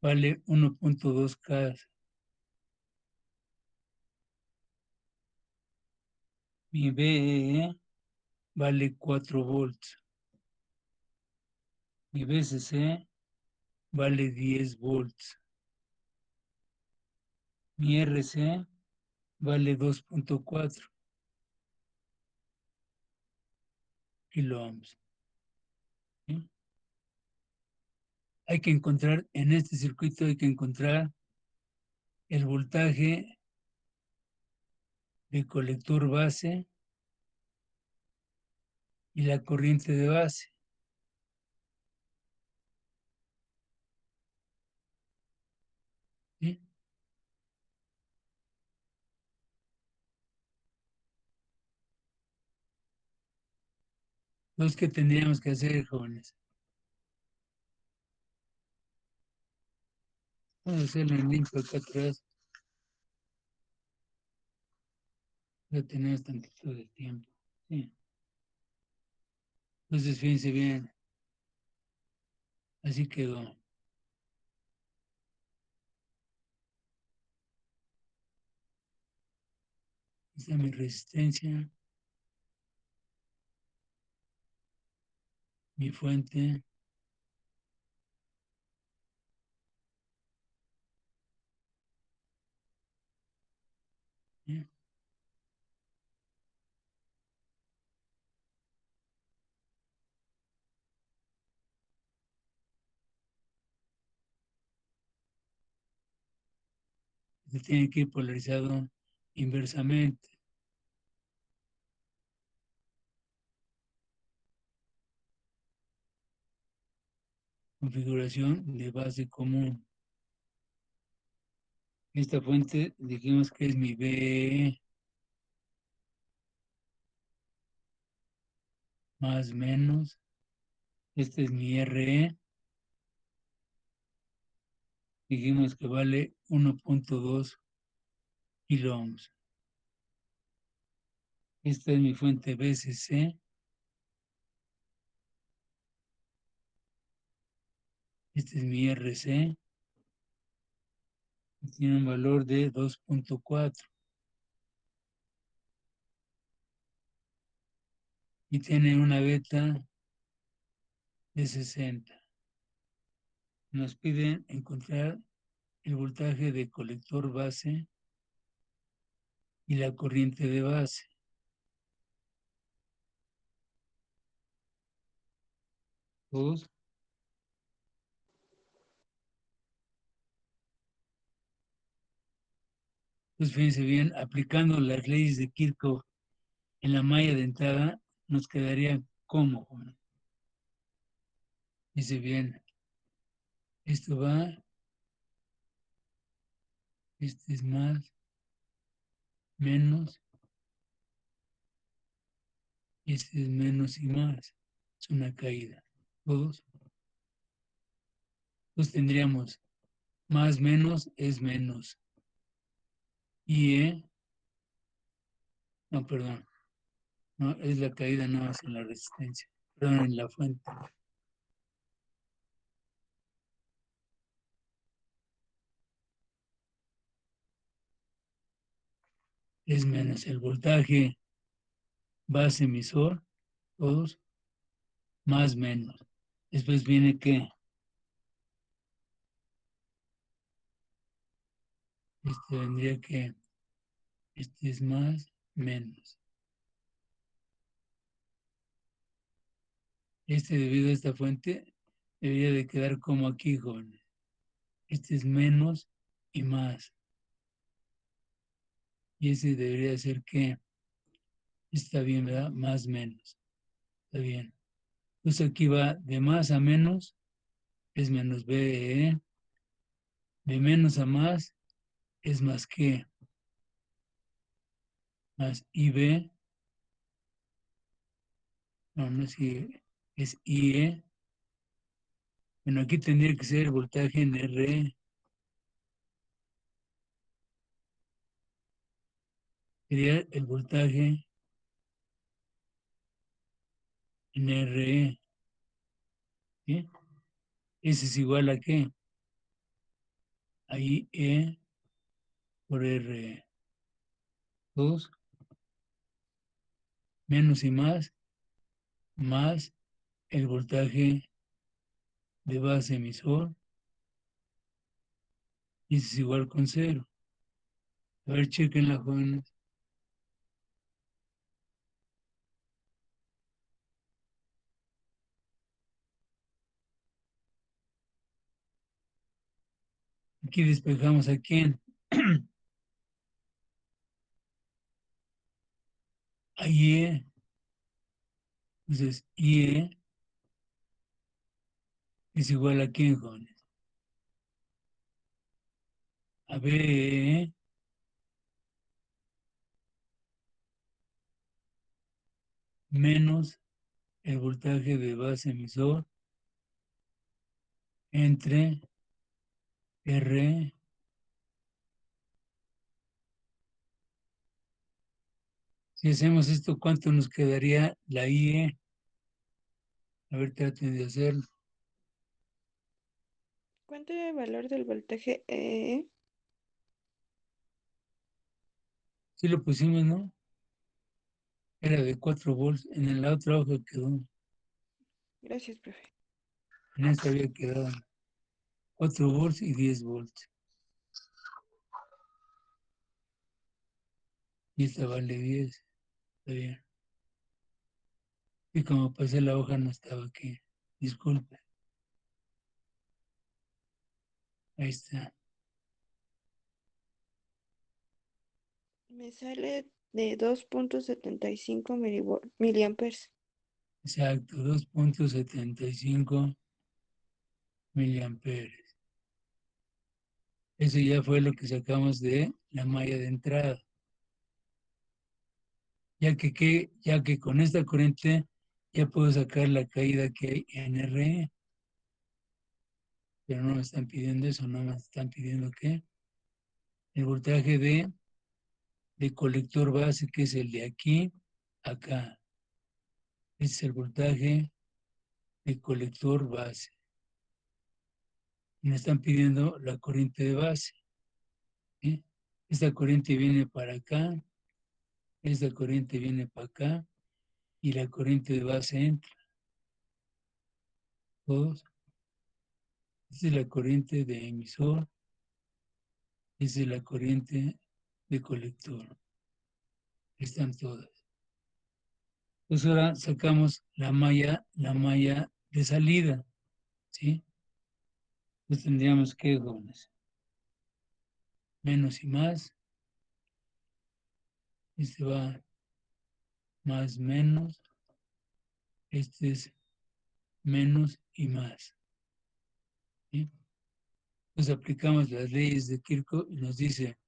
vale 1.2 K. Mi BEE vale 4 volts. Mi VCC vale 10 volts. Mi RC vale 2.4 kiloohms. ¿sí? Hay que encontrar, en este circuito hay que encontrar el voltaje de colector base y la corriente de base. ¿Sí? Entonces, ¿qué tendríamos que hacer, jóvenes? Vamos a hacerlo en limpio acá atrás. Ya tenemos tantito de tiempo. ¿Sí? Entonces, fíjense bien. Así quedó. Esta es mi resistencia, mi fuente. ¿Sí? Se tiene que ir polarizado inversamente. Configuración de base común. Esta fuente dijimos que es mi BE más menos. Este es mi RE. Dijimos que vale 1.2 kilo ohms. Esta es mi fuente BCC. Este es mi RC. Tiene un valor de 2.4. Y tiene una beta de 60. Nos piden encontrar el voltaje de colector base y la corriente de base. Todos. Pues fíjense bien, aplicando las leyes de Kirchhoff en la malla de entrada, nos quedaría como. Dice bien, esto va, este es más, menos, este es menos y más. Es una caída. Todos. Pues tendríamos más menos es menos. No, perdón. No, es la caída no más en la resistencia. Perdón, en la fuente. Es menos el voltaje base emisor, todos, más menos. Después viene que vendría que este es más, menos. Debido a esta fuente, debería de quedar como aquí, jóvenes. Este es menos y más. Y ese debería ser que está bien, ¿verdad? Más, menos. Está bien. Entonces aquí va de más a menos, es menos BE. De menos a más, es más que, más IB. No, no es IE, es IE. Bueno, aquí tendría que ser voltaje en RE. Sería el voltaje en RE. ¿Sí? Ese es igual a qué? A IE por RE. 2 menos y más el voltaje de base emisor. Y ese es igual con 0. A ver, chequen la jóvenes. Aquí despejamos a quién. A IE. Entonces, IE es igual a quién, jóvenes. A BE menos el voltaje de base emisor entre R. Si hacemos esto, ¿cuánto nos quedaría la IE? A ver, traten de hacerlo. ¿Cuánto era el valor del voltaje Sí lo pusimos, ¿no? Era de 4 volts. En la otra hoja quedó. Gracias, profe. En esta había quedado 4 volts y 10 volts. Y esta vale 10. Está bien. Y como pasé la hoja no estaba aquí. Disculpe. Ahí está. Me sale de 2.75 miliamperes. Exacto, 2.75 miliamperes. Eso ya fue lo que sacamos de la malla de entrada. Ya que con esta corriente ya puedo sacar la caída que hay en RE. Pero no me están pidiendo eso, no me están pidiendo que el voltaje de colector base, que es el de aquí, acá. Ese es el voltaje de colector base. Y me están pidiendo la corriente de base. ¿Sí? Esta corriente viene para acá, esta corriente viene para acá, y la corriente de base entra. Todos. Esta es la corriente de emisor, esta es la corriente de colector. Están todas. Pues ahora sacamos la malla de salida, ¿sí? Pues tendríamos que, jóvenes, menos y más. Este va más, menos. Este es menos y más. ¿Sí? Pues aplicamos las leyes de Kirchhoff y nos dice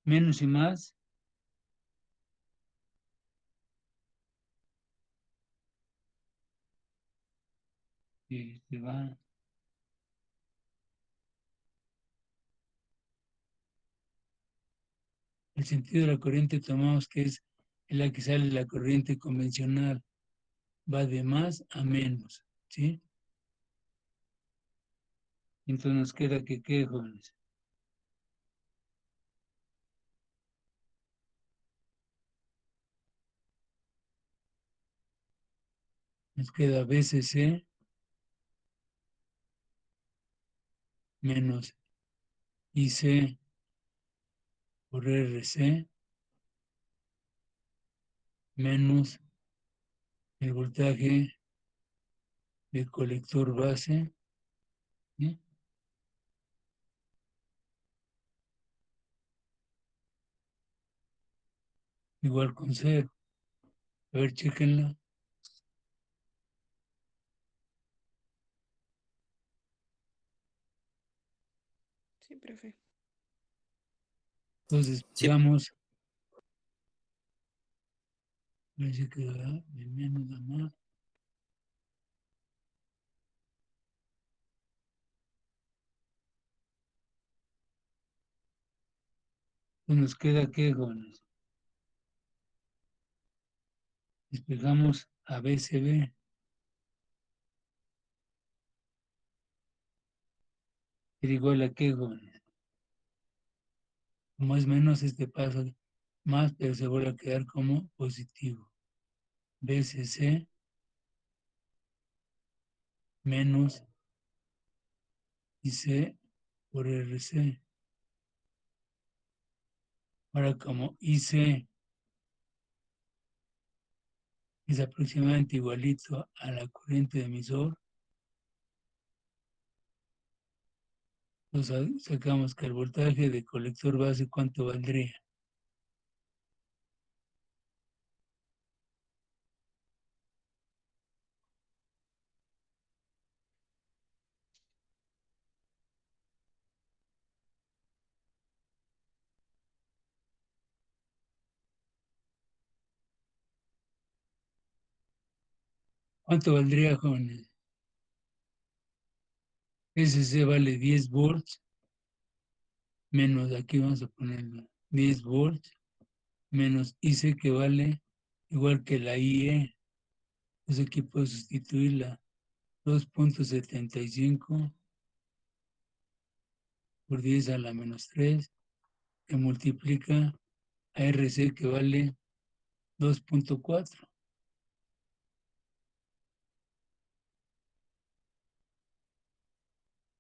menos y más y se va. El sentido de la corriente tomamos que es en la que sale la corriente convencional. Va de más a menos, ¿sí? Entonces nos queda que, ¿qué, jóvenes? Nos queda BCC menos IC por RC menos el voltaje del colector base, ¿sí? Igual con 0. A ver, chéquenla. Sí, profe. Entonces, Sí. digamos, parece que va de menos a más. Pues nos queda que, jóvenes, despejamos a BCB. Era igual a qué, jóvenes. Como es menos este paso más, pero se vuelve a quedar como positivo. BCC menos IC por RC. Ahora como IC es aproximadamente igualito a la corriente de emisor, Entonces sacamos que el voltaje de colector base, ¿cuánto valdría? ¿Cuánto valdría, jóvenes? SC vale 10 volts, menos, aquí vamos a ponerlo, 10 volts, menos IC que vale igual que la IE. Entonces aquí puedo sustituirla 2.75 por 10 a la menos 3, que multiplica a RC que vale 2.4.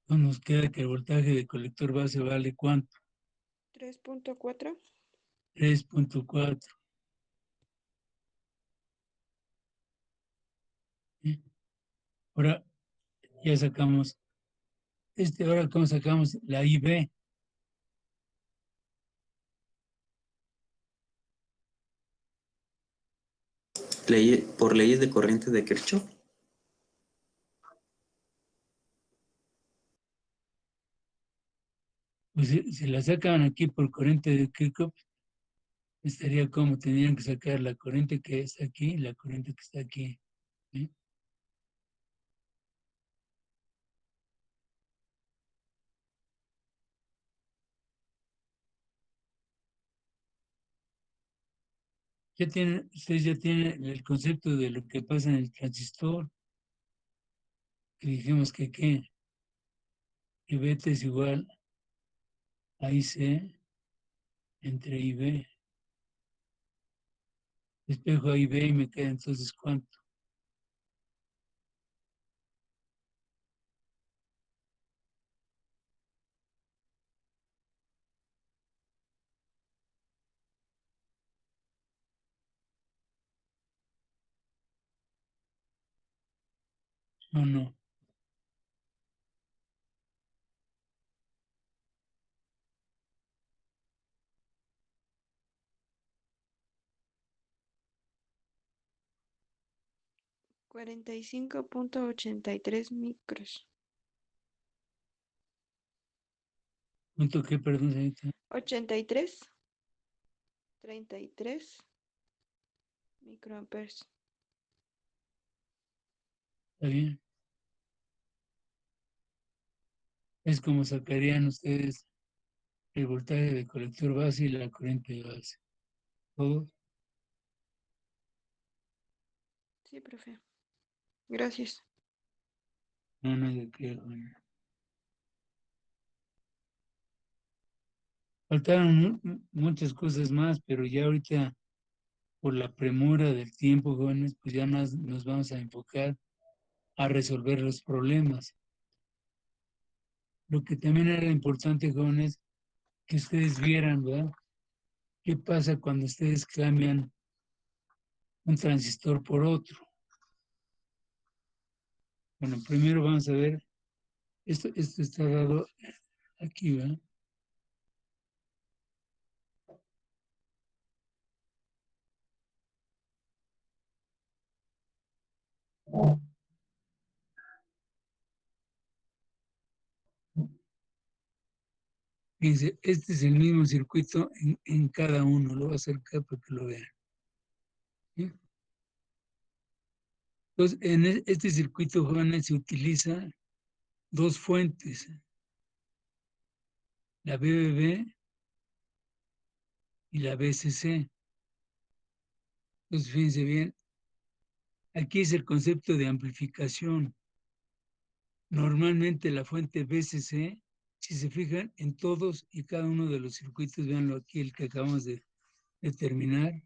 Entonces nos queda que el voltaje de colector base vale ¿cuánto? 3.4. 3.4. ¿Sí? Ahora ya sacamos, ahora cómo sacamos la IB. Por leyes de corriente de Kirchhoff. Pues si la sacan aquí por corriente de Kirchhoff, estaría como tendrían que sacar la corriente que está aquí y la corriente que está aquí. ¿Sí? Ustedes ya tienen el concepto de lo que pasa en el transistor, que dijimos que beta es igual a IC entre IB. Despejo a IB y me queda entonces ¿cuánto? No. $45.83 micros. ¿Cuánto qué, perdón, señorita? 33 microamperes. ¿Está bien? Es como sacarían ustedes el voltaje de colector base y la corriente de base. ¿Todo? Sí, profe. Gracias. No hay de qué. Bueno. Faltaron muchas cosas más, pero ya ahorita, por la premura del tiempo, jóvenes, pues ya nos vamos a enfocar a resolver los problemas. Lo que también era importante, jóvenes, que ustedes vieran, ¿verdad? ¿Qué pasa cuando ustedes cambian un transistor por otro? Bueno, primero vamos a ver, esto está dado aquí, ¿verdad? Fíjense, este es el mismo circuito en cada uno, lo voy a acercar para que lo vean. ¿Sí? Entonces, en este circuito, jóvenes, se utiliza dos fuentes, la BBB y la BCC. Entonces, fíjense bien, aquí es el concepto de amplificación. Normalmente la fuente BCC, si se fijan en todos y cada uno de los circuitos, véanlo aquí, el que acabamos de terminar,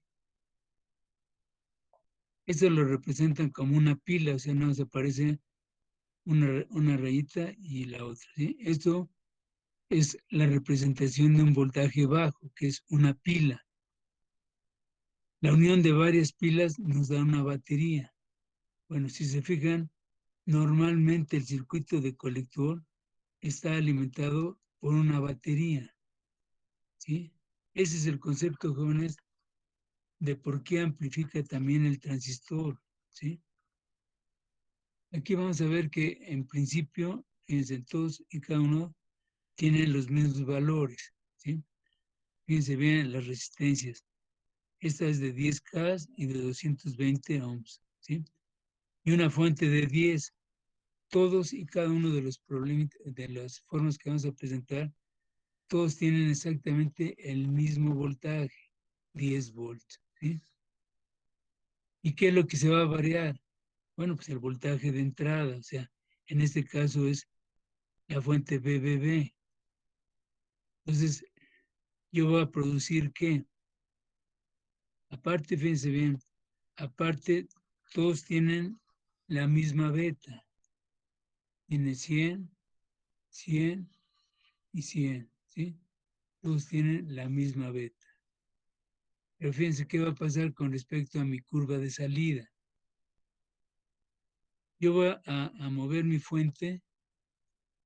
eso lo representan como una pila, o sea, no se parece una rayita y la otra, ¿sí? Esto es la representación de un voltaje bajo, que es una pila. La unión de varias pilas nos da una batería. Bueno, si se fijan, normalmente el circuito de colector está alimentado por una batería, ¿sí? Ese es el concepto, jóvenes, de por qué amplifica también el transistor, ¿sí? Aquí vamos a ver que en principio, fíjense, todos y cada uno tienen los mismos valores, ¿sí? Fíjense bien las resistencias. Esta es de 10K y de 220 ohms, ¿sí? Y una fuente de 10. Todos y cada uno de los problemas, de las formas que vamos a presentar, todos tienen exactamente el mismo voltaje, 10 volts, ¿sí? ¿Y qué es lo que se va a variar? Bueno, pues el voltaje de entrada, o sea, en este caso es la fuente BBB. Entonces, yo voy a producir ¿qué? Aparte, fíjense bien, aparte, todos tienen la misma beta. Tiene 100, 100 y 100, ¿sí? Todos tienen la misma beta. Pero fíjense qué va a pasar con respecto a mi curva de salida. Yo voy a mover mi fuente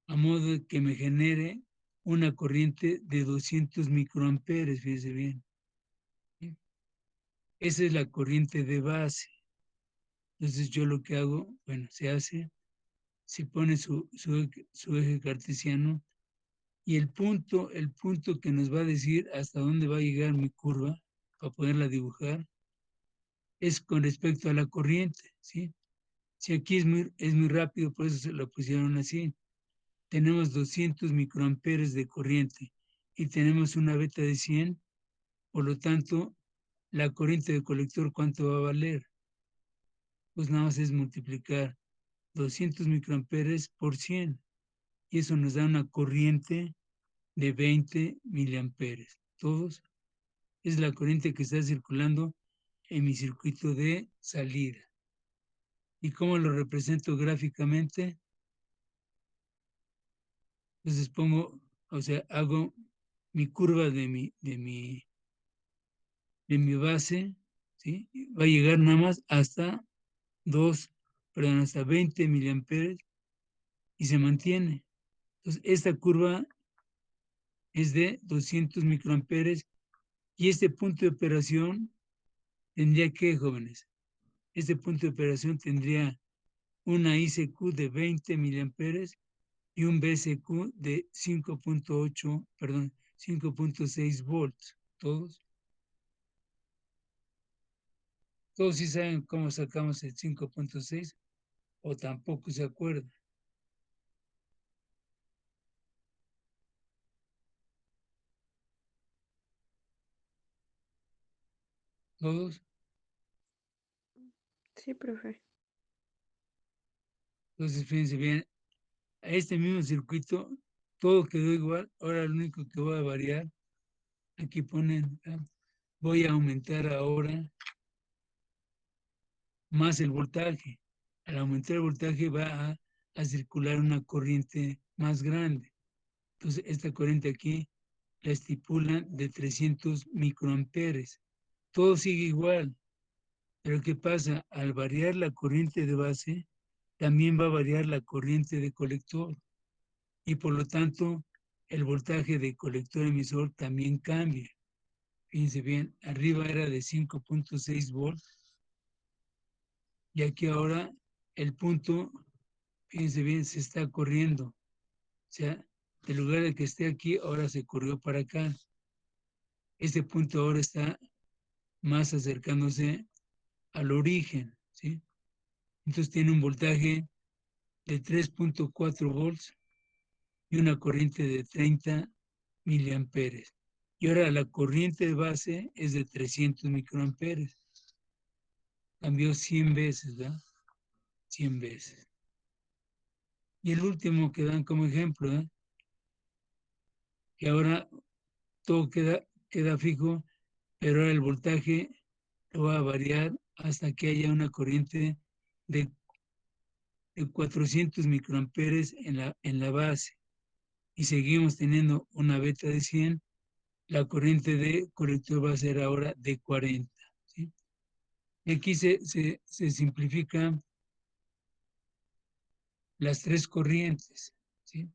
a modo de que me genere una corriente de 200 microamperes, fíjense bien. ¿Sí? Esa es la corriente de base. Entonces yo lo que hago, bueno, se pone su eje cartesiano y el punto que nos va a decir hasta dónde va a llegar mi curva, para poderla dibujar, es con respecto a la corriente, ¿sí? Si aquí es muy rápido, por eso se lo pusieron así. Tenemos 200 microamperes de corriente y tenemos una beta de 100, por lo tanto, la corriente de colector, ¿cuánto va a valer? Pues nada más es multiplicar 200 microamperes por 100 y eso nos da una corriente de 20 miliamperes. Todos es la corriente que está circulando en mi circuito de salida. ¿Y cómo lo represento gráficamente? Entonces pongo, o sea, hago mi curva de mi base, ¿sí? Va a llegar nada más hasta 20 miliamperes y se mantiene. Entonces, esta curva es de 200 microamperes y este punto de operación tendría que, jóvenes, este punto de operación tendría una ICQ de 20 miliamperes y un BSQ de 5.6 volts. ¿Todos? ¿Todos sí saben cómo sacamos el 5.6 o tampoco se acuerdan? ¿Todos? Sí, profe. Entonces, fíjense bien, a este mismo circuito todo quedó igual. Ahora lo único que voy a variar, aquí ponen, voy a aumentar ahora más el voltaje. Al aumentar el voltaje va a circular una corriente más grande. Entonces, esta corriente aquí la estipulan de 300 microamperes. Todo sigue igual, pero ¿qué pasa? Al variar la corriente de base, también va a variar la corriente de colector y por lo tanto el voltaje de colector emisor también cambia. Fíjense bien, arriba era de 5.6 volts y aquí ahora el punto, fíjense bien, se está corriendo. O sea, en lugar de que esté aquí, ahora se corrió para acá. Este punto ahora está más acercándose al origen, ¿sí? Entonces tiene un voltaje de 3.4 volts y una corriente de 30 miliamperes. Y ahora la corriente de base es de 300 microamperes. Cambió 100 veces, ¿verdad? 100 veces. Y el último que dan como ejemplo, ¿eh? Que ahora todo queda fijo, pero ahora el voltaje lo va a variar hasta que haya una corriente de 400 microamperes en la base. Y seguimos teniendo una beta de 100, la corriente de colector va a ser ahora de 40. ¿Sí? Y aquí se simplifican las tres corrientes. ¿Sí?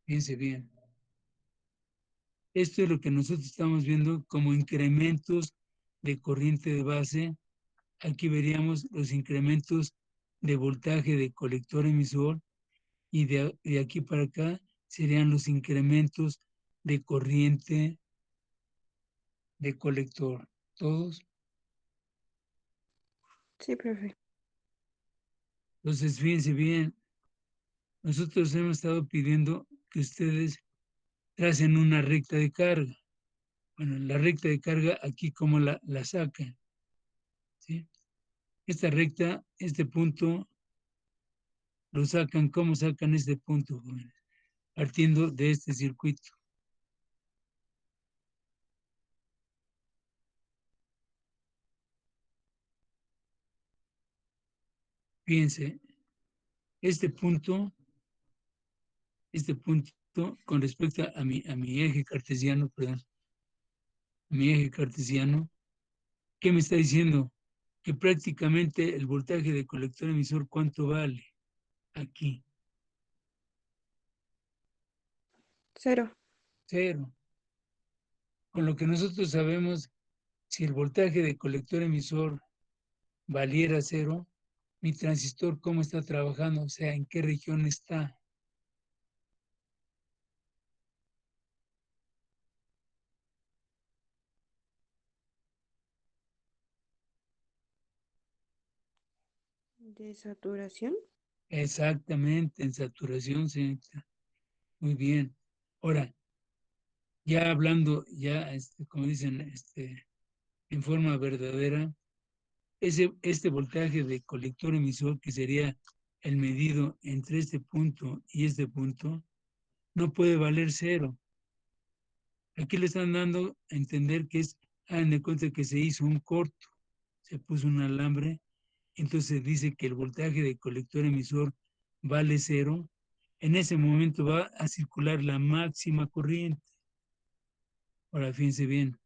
Fíjense bien. Esto es lo que nosotros estamos viendo como incrementos de corriente de base. Aquí veríamos los incrementos de voltaje de colector emisor y de aquí para acá serían los incrementos de corriente de colector. ¿Todos? Sí, profe. Entonces, fíjense bien, nosotros hemos estado pidiendo que ustedes tracen una recta de carga. Bueno, la recta de carga aquí cómo la sacan, ¿sí? Esta recta, este punto, lo sacan, ¿cómo sacan este punto, jóvenes? Partiendo de este circuito. Fíjense, este punto con respecto a mi eje cartesiano, perdón, mi eje cartesiano, ¿qué me está diciendo? Que prácticamente el voltaje de colector emisor, ¿cuánto vale? Aquí. 0. 0. Con lo que nosotros sabemos, si el voltaje de colector emisor valiera 0, mi transistor, ¿cómo está trabajando? O sea, ¿en qué región está? ¿De saturación? Exactamente, en saturación, señorita. Muy bien. Ahora, ya hablando, ya, como dicen, en forma verdadera, este voltaje de colector emisor, que sería el medido entre este punto y este punto, no puede valer 0. Aquí le están dando a entender que hagan de cuenta que se hizo un corto, se puso un alambre, entonces dice que el voltaje de colector emisor vale 0. En ese momento va a circular la máxima corriente. Ahora, fíjense bien.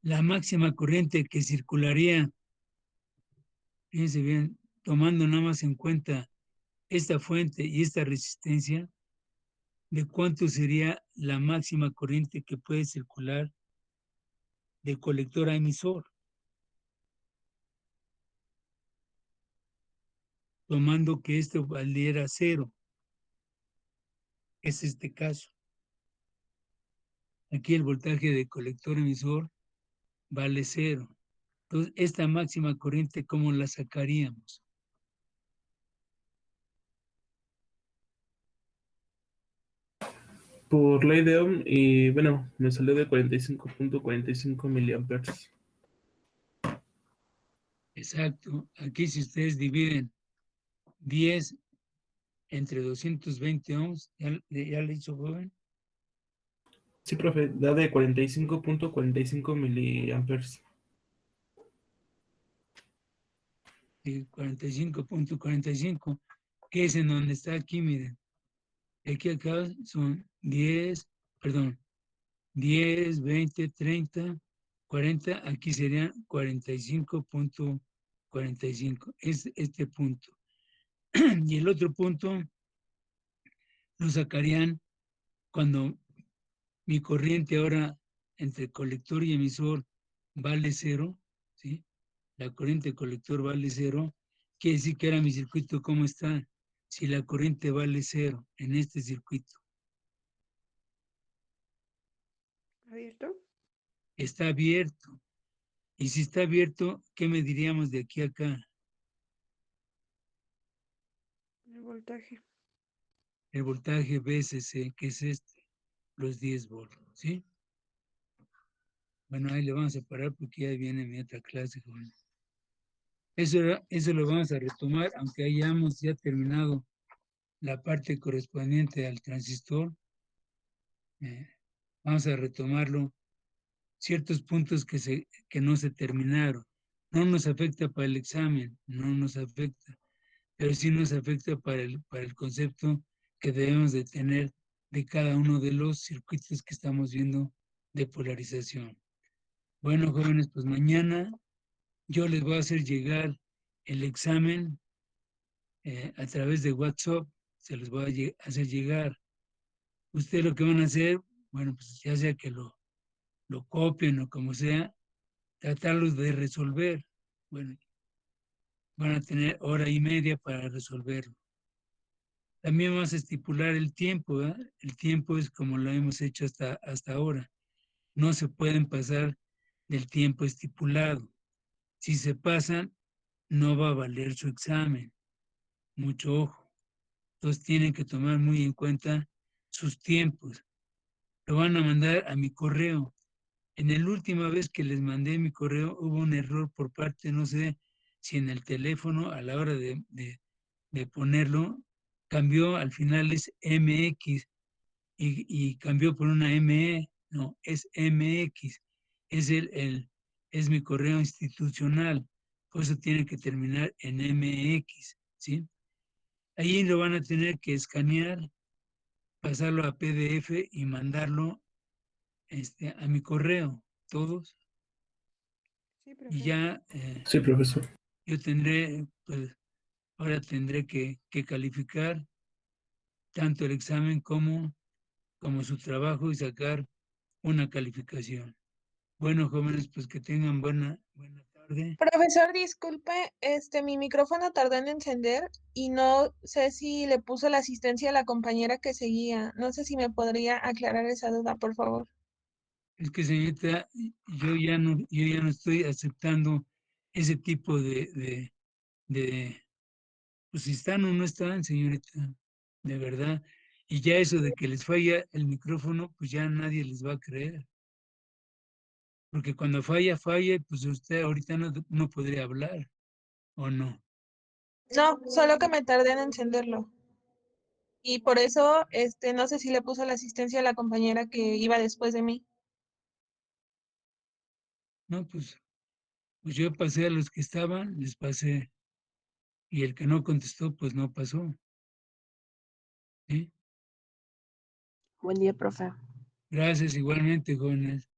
La máxima corriente que circularía, fíjense bien, tomando nada más en cuenta esta fuente y esta resistencia, de cuánto sería la máxima corriente que puede circular de colector a emisor, tomando que esto valiera 0. Es este caso. Aquí el voltaje de colector emisor vale 0. Entonces, esta máxima corriente, ¿cómo la sacaríamos? Por ley de Ohm, y bueno, me salió de 45.45 miliamperes. Exacto. Aquí si ustedes dividen 10 entre 220 ohms, ¿ya le hizo, joven? Sí, profe, da de 45.45 miliamperes. 45.45, que es en donde está aquí, miren. Aquí acá son 10, 20, 30, 40, aquí serían 45.45, es este punto. Y el otro punto lo sacarían cuando mi corriente ahora entre colector y emisor vale 0, ¿sí? La corriente colector vale 0, quiere decir que ahora mi circuito, ¿cómo está? Si la corriente vale 0 en este circuito, ¿Abierto? está abierto. Y si está abierto, ¿qué mediríamos de aquí a acá? El voltaje. El voltaje BCC, que es los 10 volts, ¿sí? Bueno, ahí le vamos a parar porque ya viene mi otra clase, joven. Eso lo vamos a retomar, aunque hayamos ya terminado la parte correspondiente al transistor. Vamos a retomarlo. Ciertos puntos que no se terminaron. No nos afecta para el examen, no nos afecta, pero sí nos afecta para el concepto que debemos de tener de cada uno de los circuitos que estamos viendo de polarización. Bueno, jóvenes, pues mañana yo les voy a hacer llegar el examen a través de WhatsApp, se los voy a hacer llegar. Ustedes lo que van a hacer, bueno, pues ya sea que lo copien o como sea, tratarlos de resolver. Bueno, van a tener hora y media para resolverlo. También vamos a estipular el tiempo, ¿verdad? El tiempo es como lo hemos hecho hasta ahora. No se pueden pasar del tiempo estipulado. Si se pasan, no va a valer su examen. Mucho ojo. Entonces tienen que tomar muy en cuenta sus tiempos. Lo van a mandar a mi correo. En la última vez que les mandé mi correo hubo un error por parte, no sé si en el teléfono a la hora de ponerlo, cambió, al final es MX y cambió por una ME, no, es MX, es mi correo institucional, por eso tiene que terminar en MX, ¿sí? Ahí lo van a tener que escanear, pasarlo a PDF y mandarlo a mi correo, todos. Sí, Y profe. ya Sí, profesor. yo tendré, pues ahora tendré que calificar tanto el examen como su trabajo y sacar una calificación. Bueno, jóvenes, pues que tengan buena tarde. Profesor, disculpe, mi micrófono tardó en encender y no sé si le puso la asistencia a la compañera que seguía. No sé si me podría aclarar esa duda, por favor. Es que, señorita, yo ya no estoy aceptando ese tipo de pues si están o no están, señorita, de verdad. Y ya eso de que les falla el micrófono, pues ya nadie les va a creer. Porque cuando falla, pues usted ahorita no podría hablar, ¿o no? No, solo que me tardé en encenderlo. Y por eso, no sé si le puso la asistencia a la compañera que iba después de mí. No, pues yo pasé a los que estaban, les pasé. Y el que no contestó, pues no pasó. ¿Sí? Buen día, profe. Gracias igualmente, jóvenes.